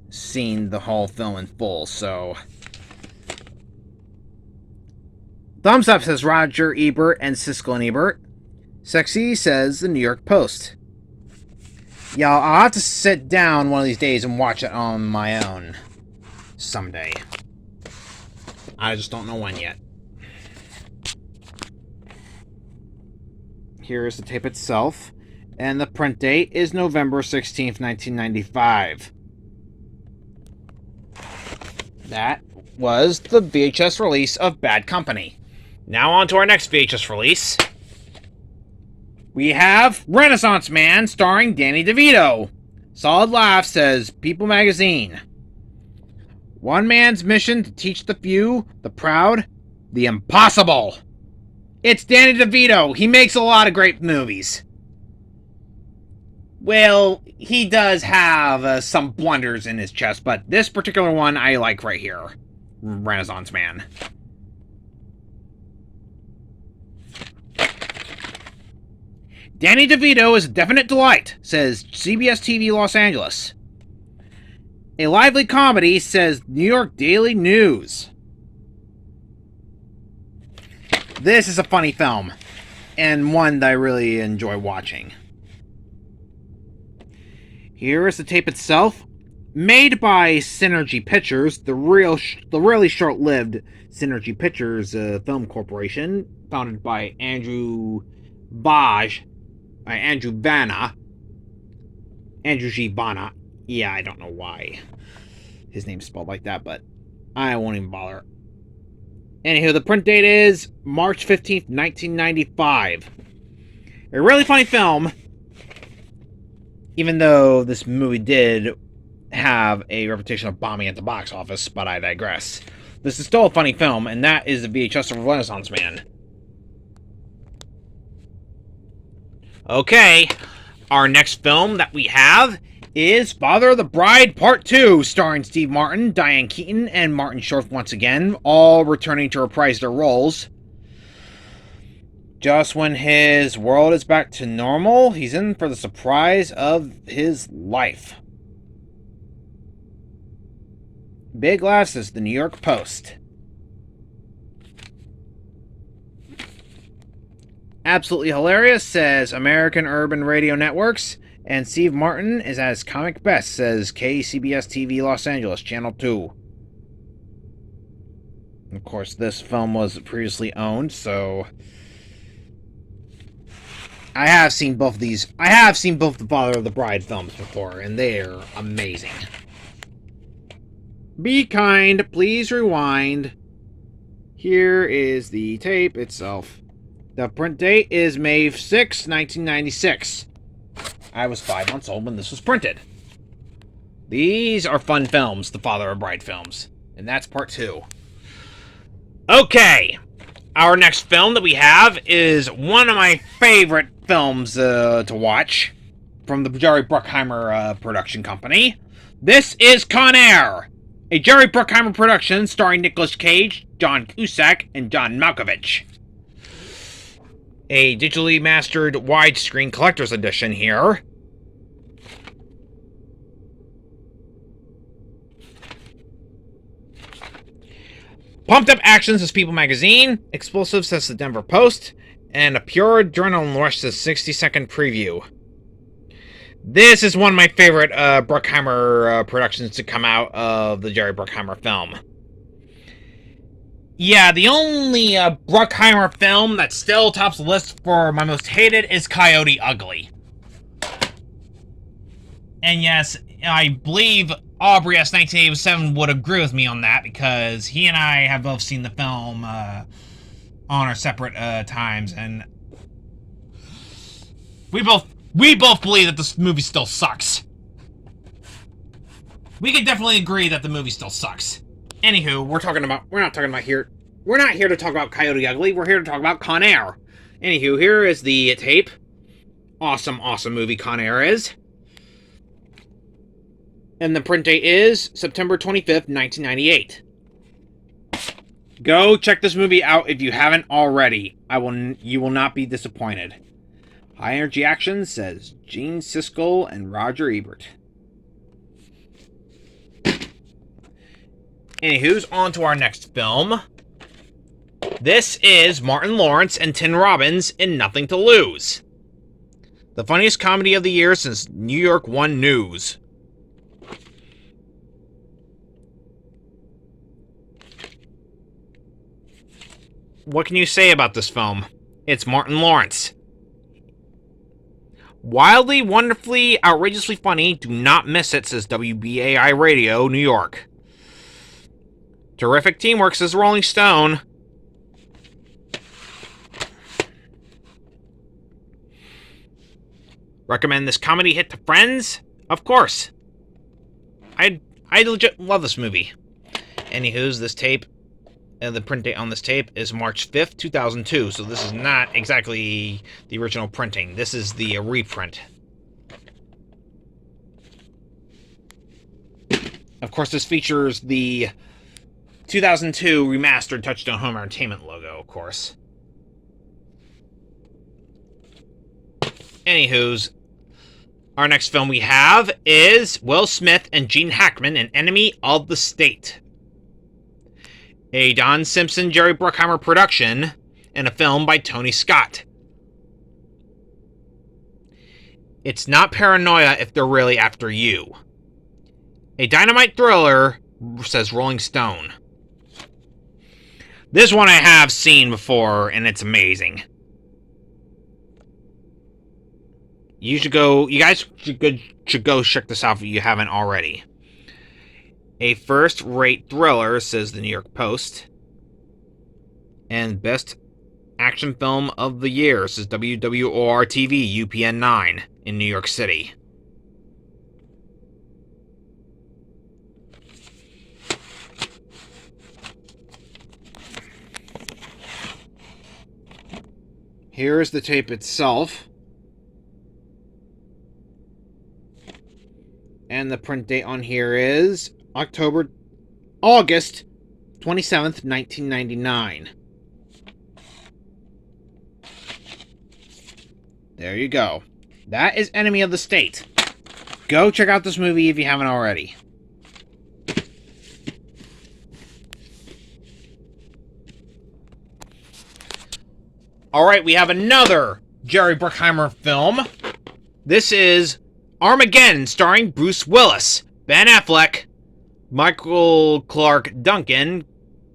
seen the whole film in full, so. Thumbs up, says Roger Ebert and Siskel and Ebert. Sexy, says the New York Post. Yeah, I'll have to sit down one of these days and watch it on my own. Someday. I just don't know when yet. Here is the tape itself. And the print date is November 16th, 1995. That was the VHS release of Bad Company. Now on to our next VHS release. We have Renaissance Man, starring Danny DeVito. Solid laugh, says People Magazine. One man's mission to teach the few, the proud, the impossible. It's Danny DeVito. He makes a lot of great movies. Well, he does have some blunders in his chest, but this particular one I like right here. Renaissance Man. Danny DeVito is a definite delight, says CBS TV Los Angeles. A lively comedy, says New York Daily News. This is a funny film, and one that I really enjoy watching. Here is the tape itself. Made by Synergy Pictures, the really short-lived Synergy Pictures Film Corporation, founded by Andrew G. Vanna. Yeah, I don't know why his name's spelled like that, but I won't even bother. Anywho, the print date is March 15th, 1995. A really funny film, even though this movie did have a reputation of bombing at the box office, but I digress. This is still a funny film, and that is the VHS of Renaissance Man. Okay, our next film that we have is Father of the Bride Part 2, starring Steve Martin, Diane Keaton, and Martin Short once again, all returning to reprise their roles. Just when his world is back to normal, he's in for the surprise of his life. Big laughs, is the New York Post. Absolutely Hilarious says American Urban Radio Networks. And Steve Martin is as Comic Best, says KCBS TV Los Angeles, Channel 2. Of course, this film was previously owned, so I have seen both of these. I have seen both the Father of the Bride films before, and they're amazing. Be kind, please rewind. Here is the tape itself. The print date is May 6, 1996. I was 5 months old when this was printed. These are fun films, the Father of Bride films. And that's part 2. Okay. Our next film that we have is one of my favorite films to watch from the Jerry Bruckheimer production company. This is Con Air, a Jerry Bruckheimer production starring Nicolas Cage, John Cusack, and John Malkovich. A digitally mastered widescreen collector's edition here. Pumped up action says People Magazine, explosive says the Denver Post, and a pure adrenaline rush says 60-second preview. This is one of my favorite Bruckheimer productions to come out of the Jerry Bruckheimer film. Yeah, the only Bruckheimer film that still tops the list for my most hated is Coyote Ugly. And yes, I believe Aubrey S. 1987 would agree with me on that, because he and I have both seen the film on our separate times, and we both believe that this movie still sucks. We can definitely agree that the movie still sucks. Anywho, we're not here to talk about Coyote Ugly, we're here to talk about Con Air. Anywho, here is the tape. Awesome, awesome movie Con Air is. And the print date is September 25th, 1998. Go check this movie out if you haven't already. You will not be disappointed. High Energy Action says Gene Siskel and Roger Ebert. Anywho's on to our next film. This is Martin Lawrence and Tim Robbins in Nothing to Lose. The funniest comedy of the year since New York One News. What can you say about this film? It's Martin Lawrence. Wildly, wonderfully, outrageously funny. Do not miss it, says WBAI Radio, New York. Terrific teamwork, says Rolling Stone. Recommend this comedy hit to friends? Of course. I legit love this movie. Anywho's, this tape, the print date on this tape is March 5th, 2002, so this is not exactly the original printing. This is the reprint. Of course, this features the 2002 remastered Touchstone Home Entertainment logo, of course. Anywho's, our next film we have is Will Smith and Gene Hackman in Enemy of the State. A Don Simpson, Jerry Bruckheimer production, and a film by Tony Scott. It's not paranoia if they're really after you. A dynamite thriller, says Rolling Stone. This one I have seen before, and it's amazing. You guys should go check this out if you haven't already. A first-rate thriller, says the New York Post. And best action film of the year, says WWOR-TV, UPN 9 in New York City. Here is the tape itself. And the print date on here is August 27th, 1999. There you go. That is Enemy of the State. Go check out this movie if you haven't already. Alright, we have another Jerry Bruckheimer film. This is Armageddon, starring Bruce Willis, Ben Affleck, Michael Clark Duncan,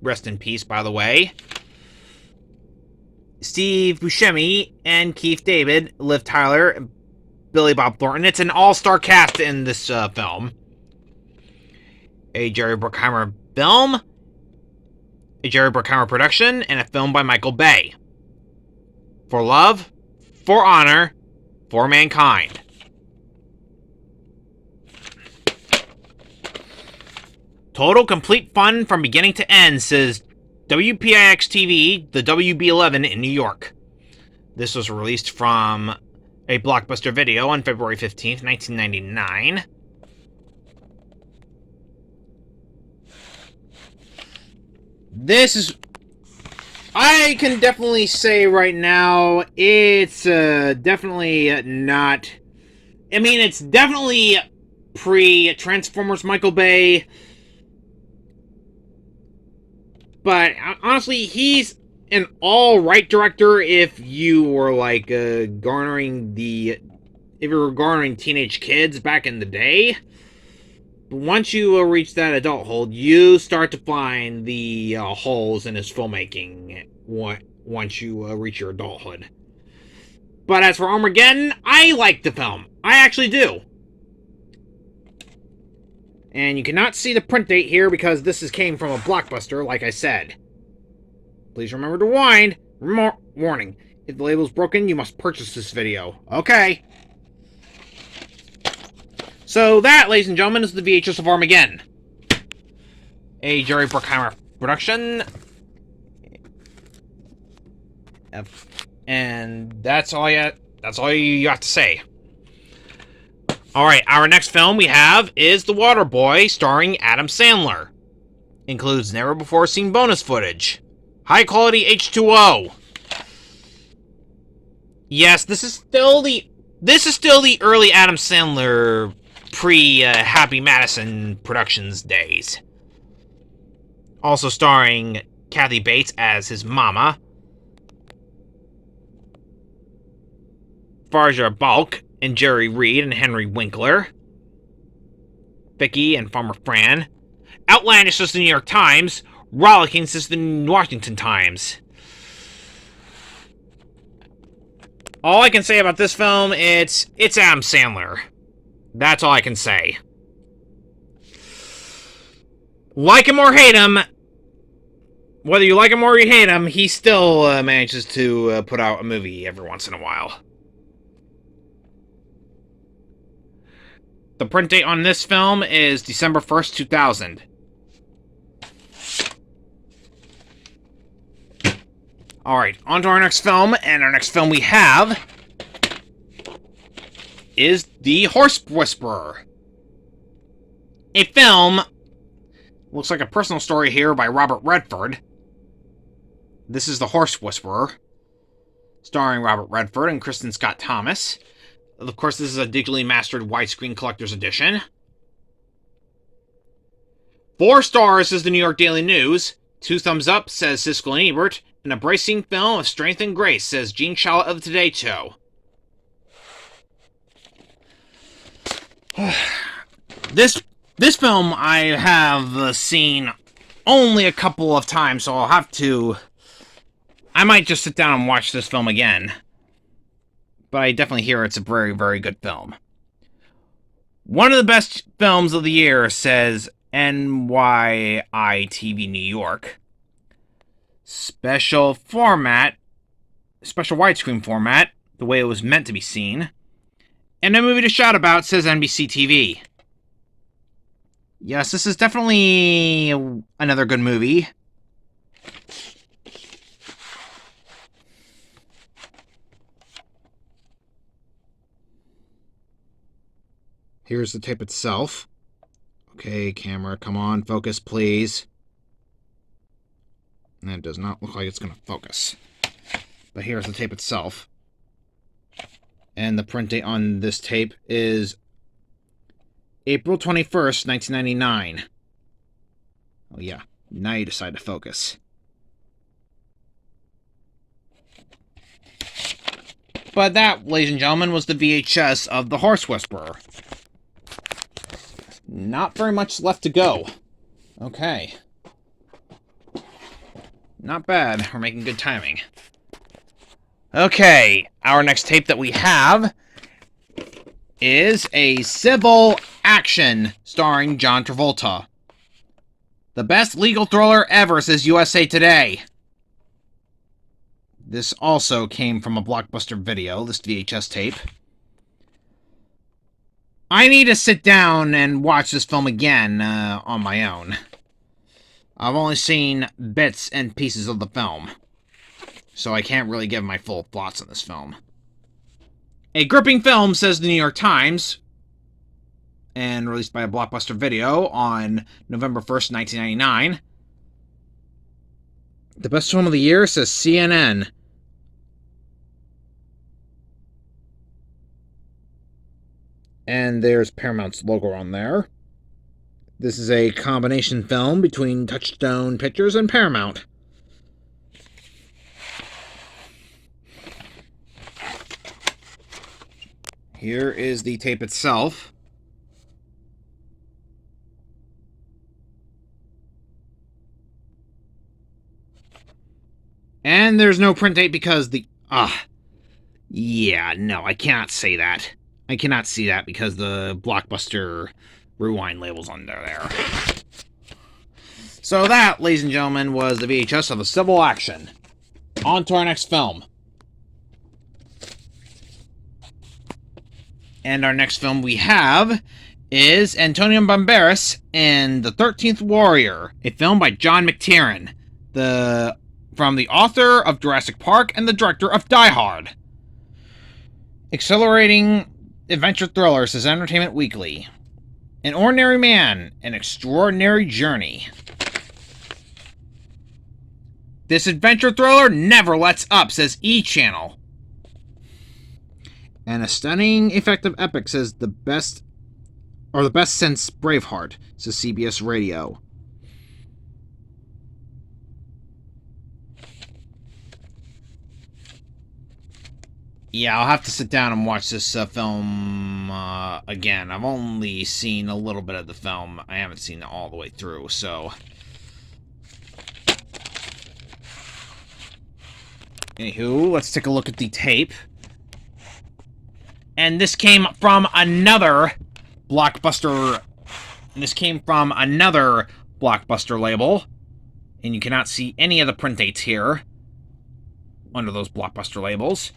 rest in peace, by the way, Steve Buscemi, and Keith David, Liv Tyler, Billy Bob Thornton. It's an all-star cast in this film. A Jerry Bruckheimer film, a Jerry Bruckheimer production, and a film by Michael Bay. For love, for honor, for mankind. Total complete fun from beginning to end, says WPIX TV, the WB11 in New York. This was released from a Blockbuster Video on February 15th, 1999. This is... I can definitely say right now, it's definitely not... I mean, it's definitely pre-Transformers Michael Bay. But honestly, he's an all-right director if you were like garnering teenage kids back in the day. But once you reach that adulthood, you start to find the holes in his filmmaking once you reach your adulthood. But as for Armageddon, I like the film. I actually do. And you cannot see the print date here because this came from a Blockbuster, like I said. Please remember to wind. Warning. If the label's broken, you must purchase this video. Okay. So that, ladies and gentlemen, is the VHS of Armageddon. A Jerry Bruckheimer production. And that's all you have to say. Alright, our next film we have is The Waterboy, starring Adam Sandler. Includes never-before-seen bonus footage. High-quality H2O. Yes, this is still the early Adam Sandler pre-Happy Madison Productions days. Also starring Kathy Bates as his mama. Farja Balk and Jerry Reed and Henry Winkler. Vicky and Farmer Fran. Outlandish as the New York Times. Rollicking as the Washington Times. All I can say about this film, it's Adam Sandler. That's all I can say. Like him or hate him, whether you like him or you hate him, he still manages to put out a movie every once in a while. The print date on this film is December 1st, 2000. Alright, on to our next film, and our next film we have is The Horse Whisperer. A film, looks like a personal story here by Robert Redford. This is The Horse Whisperer, starring Robert Redford and Kristen Scott Thomas. Of course, this is a digitally mastered widescreen collector's edition. 4 stars, says the New York Daily News. 2 thumbs up, says Siskel and Ebert. An embracing film of strength and grace, says Gene Shalit of the Today Show. This film I have seen only a couple of times, so I might just sit down and watch this film again. But I definitely hear it's a very, very good film. One of the best films of the year, says NYITV New York. Special widescreen format, the way it was meant to be seen. And a movie to shout about, says NBC TV. Yes, this is definitely another good movie. Here's the tape itself. Okay, camera, come on, focus, please. And it does not look like it's going to focus. But here's the tape itself. And the print date on this tape is April 21st, 1999. Oh yeah, now you decide to focus. But that, ladies and gentlemen, was the VHS of The Horse Whisperer. Not very much left to go. Okay. Not bad. We're making good timing. Okay, our next tape that we have is a civil action starring John Travolta. The best legal thriller ever, says USA Today. This also came from a Blockbuster video, this VHS tape. I need to sit down and watch this film again on my own. I've only seen bits and pieces of the film, so I can't really give my full thoughts on this film. A gripping film, says the New York Times, and released by a Blockbuster video on November 1st, 1999. The best film of the year, says CNN. And there's Paramount's logo on there. This is a combination film between Touchstone Pictures and Paramount. Here is the tape itself. And there's no print date because the... yeah, no, I cannot say that. I cannot see that because the Blockbuster Rewind label's under there. So that, ladies and gentlemen, was the VHS of a civil action. On to our next film. And our next film we have is Antonio Banderas and the 13th Warrior, a film by John McTiernan, from the author of Jurassic Park and the director of Die Hard. Exhilarating adventure thriller, says Entertainment Weekly. An ordinary man, an extraordinary journey. This adventure thriller never lets up, says E! Channel. And a stunning, effective epic, says the best since Braveheart, says CBS Radio. Yeah, I'll have to sit down and watch this film again. I've only seen a little bit of the film. I haven't seen it all the way through, so... Anywho, let's take a look at the tape. And this came from another Blockbuster... label. And you cannot see any of the print dates here under those Blockbuster labels.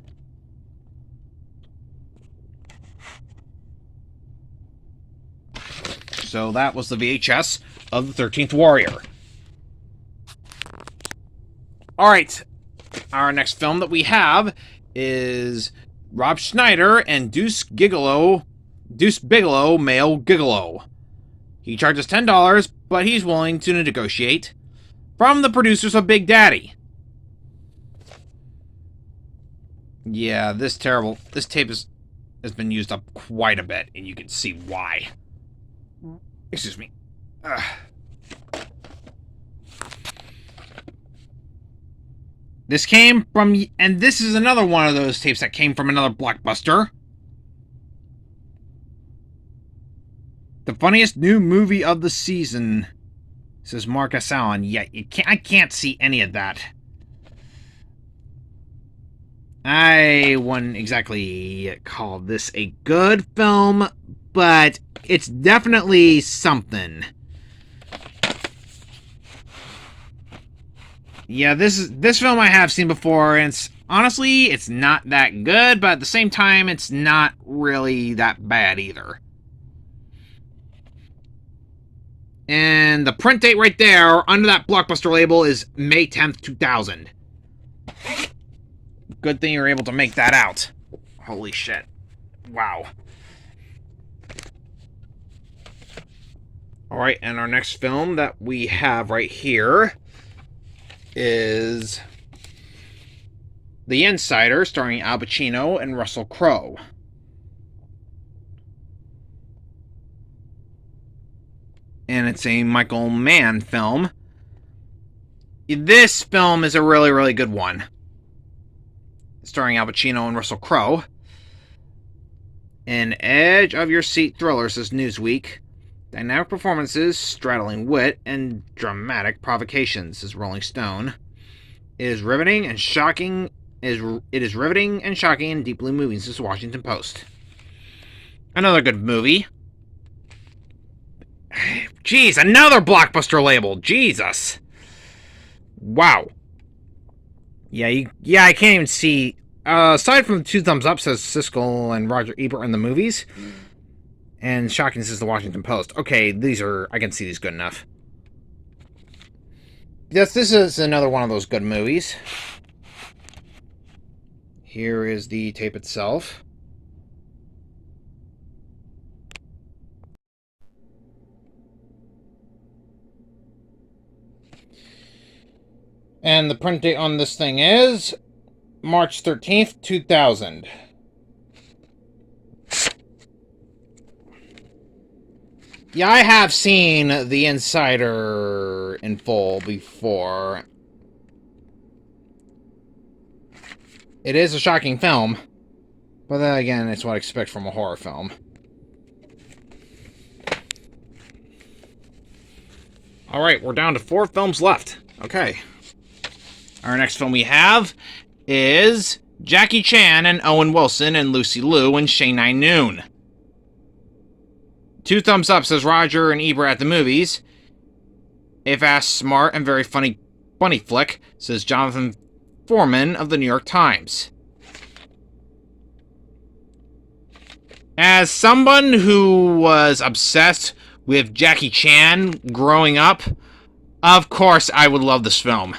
So that was the VHS of the 13th Warrior. Alright, our next film that we have is Rob Schneider and Deuce Bigelow, male gigolo. He charges $10, but he's willing to negotiate. From the producers of Big Daddy. Yeah, this tape has been used up quite a bit, and you can see why. Excuse me. This came from... And this is another one of those tapes that came from another Blockbuster. The funniest new movie of the season, says Mark S. Allen. Yeah, I can't see any of that. I wouldn't exactly call this a good film, but it's definitely something. Yeah, this film I have seen before, and honestly, it's not that good, but at the same time, it's not really that bad either. And the print date right there, under that Blockbuster label, is May 10th, 2000. Good thing you were able to make that out. Holy shit. Wow. Alright, and our next film that we have right here is The Insider, starring Al Pacino and Russell Crowe. And it's a Michael Mann film. This film is a really, really good one. starring Al Pacino and Russell Crowe. An edge-of-your-seat thriller, says Newsweek. Dynamic performances, straddling wit, and dramatic provocations, says Rolling Stone. It is riveting and shocking. It is riveting and shocking and deeply moving, says Washington Post. Another good movie. Jeez, another blockbuster label. Jesus. Wow. Yeah, I can't even see. Aside from the 2 thumbs up, says Siskel and Roger Ebert in the movies. And shocking, says the Washington Post. Okay, I can see these good enough. Yes, this is another one of those good movies. Here is the tape itself. And the print date on this thing is March 13th, 2000. Yeah, I have seen The Insider in full before. It is a shocking film, but then again, it's what I expect from a horror film. Alright, we're down to 4 films left. Okay. Our next film we have is Jackie Chan and Owen Wilson and Lucy Liu and Shanghai Noon. 2 thumbs up, says Roger and Ebert at the movies. A fast, smart, and very funny flick, says Jonathan Foreman of the New York Times. As someone who was obsessed with Jackie Chan growing up, of course I would love this film.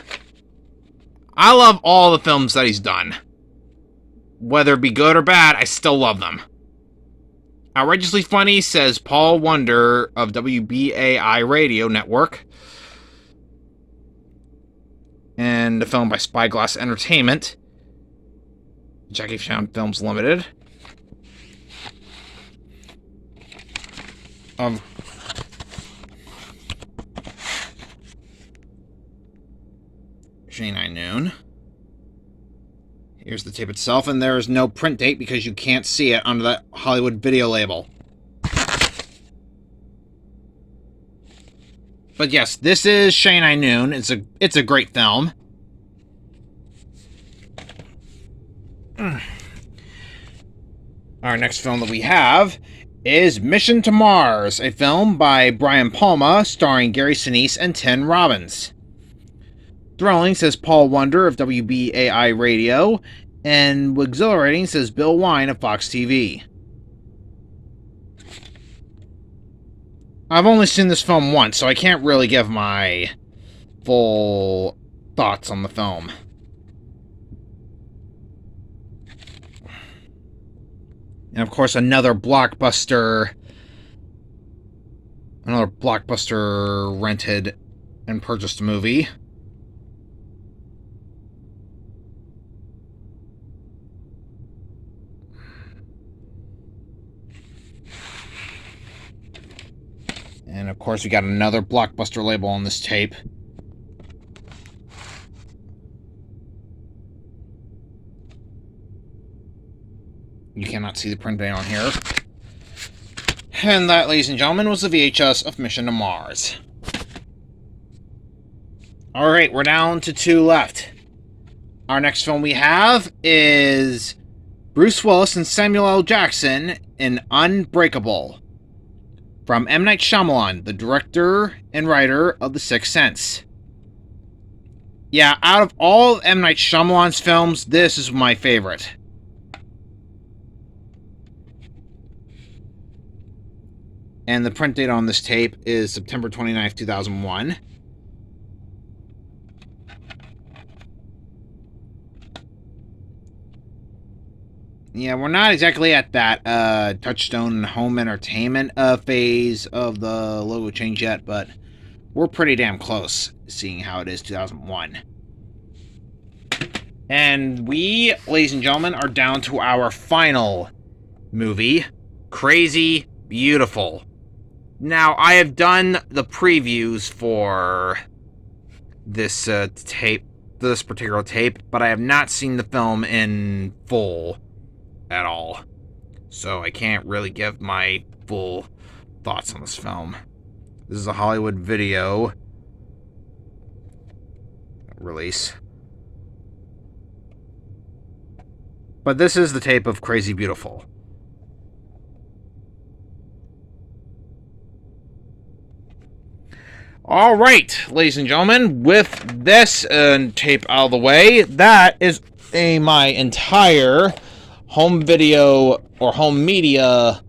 I love all the films that he's done. Whether it be good or bad, I still love them. Outrageously funny, says Paul Wonder of WBAI Radio Network. And a film by Spyglass Entertainment. Jackie Chan Films Limited. Shanghai Noon. Here's the tape itself, and there is no print date because you can't see it under that Hollywood video label. But yes, this is Shanghai Noon. It's a great film. Our next film that we have is Mission to Mars, a film by Brian Palma, starring Gary Sinise and Tim Robbins. Thrilling, says Paul Wonder of WBAI Radio, and exhilarating, says Bill Wine of Fox TV. I've only seen this film once, so I can't really give my full thoughts on the film. And of course, another blockbuster rented and purchased movie. And of course, we got another blockbuster label on this tape. You cannot see the print date on here. And that, ladies and gentlemen, was the VHS of Mission to Mars. Alright, we're down to 2 left. Our next film we have is Bruce Willis and Samuel L. Jackson in Unbreakable. From M. Night Shyamalan, the director and writer of The Sixth Sense. Yeah, out of all of M. Night Shyamalan's films, this is my favorite. And the print date on this tape is September 29th, 2001. Yeah, we're not exactly at that Touchstone home entertainment phase of the logo change yet, but we're pretty damn close, seeing how it is 2001. And we, ladies and gentlemen, are down to our final movie, Crazy Beautiful. Now, I have done the previews for this tape this particular tape, but I have not seen the film in full at all. So I can't really give my full thoughts on this film. This is a Hollywood Video release. But this is the tape of Crazy Beautiful. Alright, ladies and gentlemen, with this tape out of the way, that is my entire home video or home media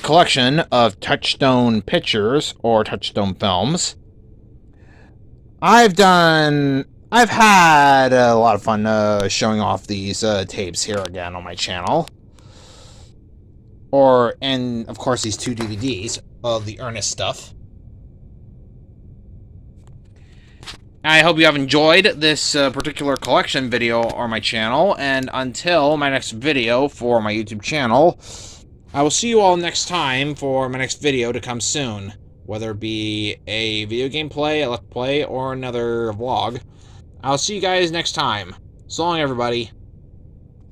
collection of Touchstone pictures or Touchstone films. I've had a lot of fun showing off these tapes here again on my channel. And of course these 2 DVDs of the Ernest stuff. I hope you have enjoyed this particular collection video on my channel, and until my next video for my YouTube channel, I will see you all next time for my next video to come soon, whether it be a video game play, a let's play, or another vlog. I'll see you guys next time. So long, everybody.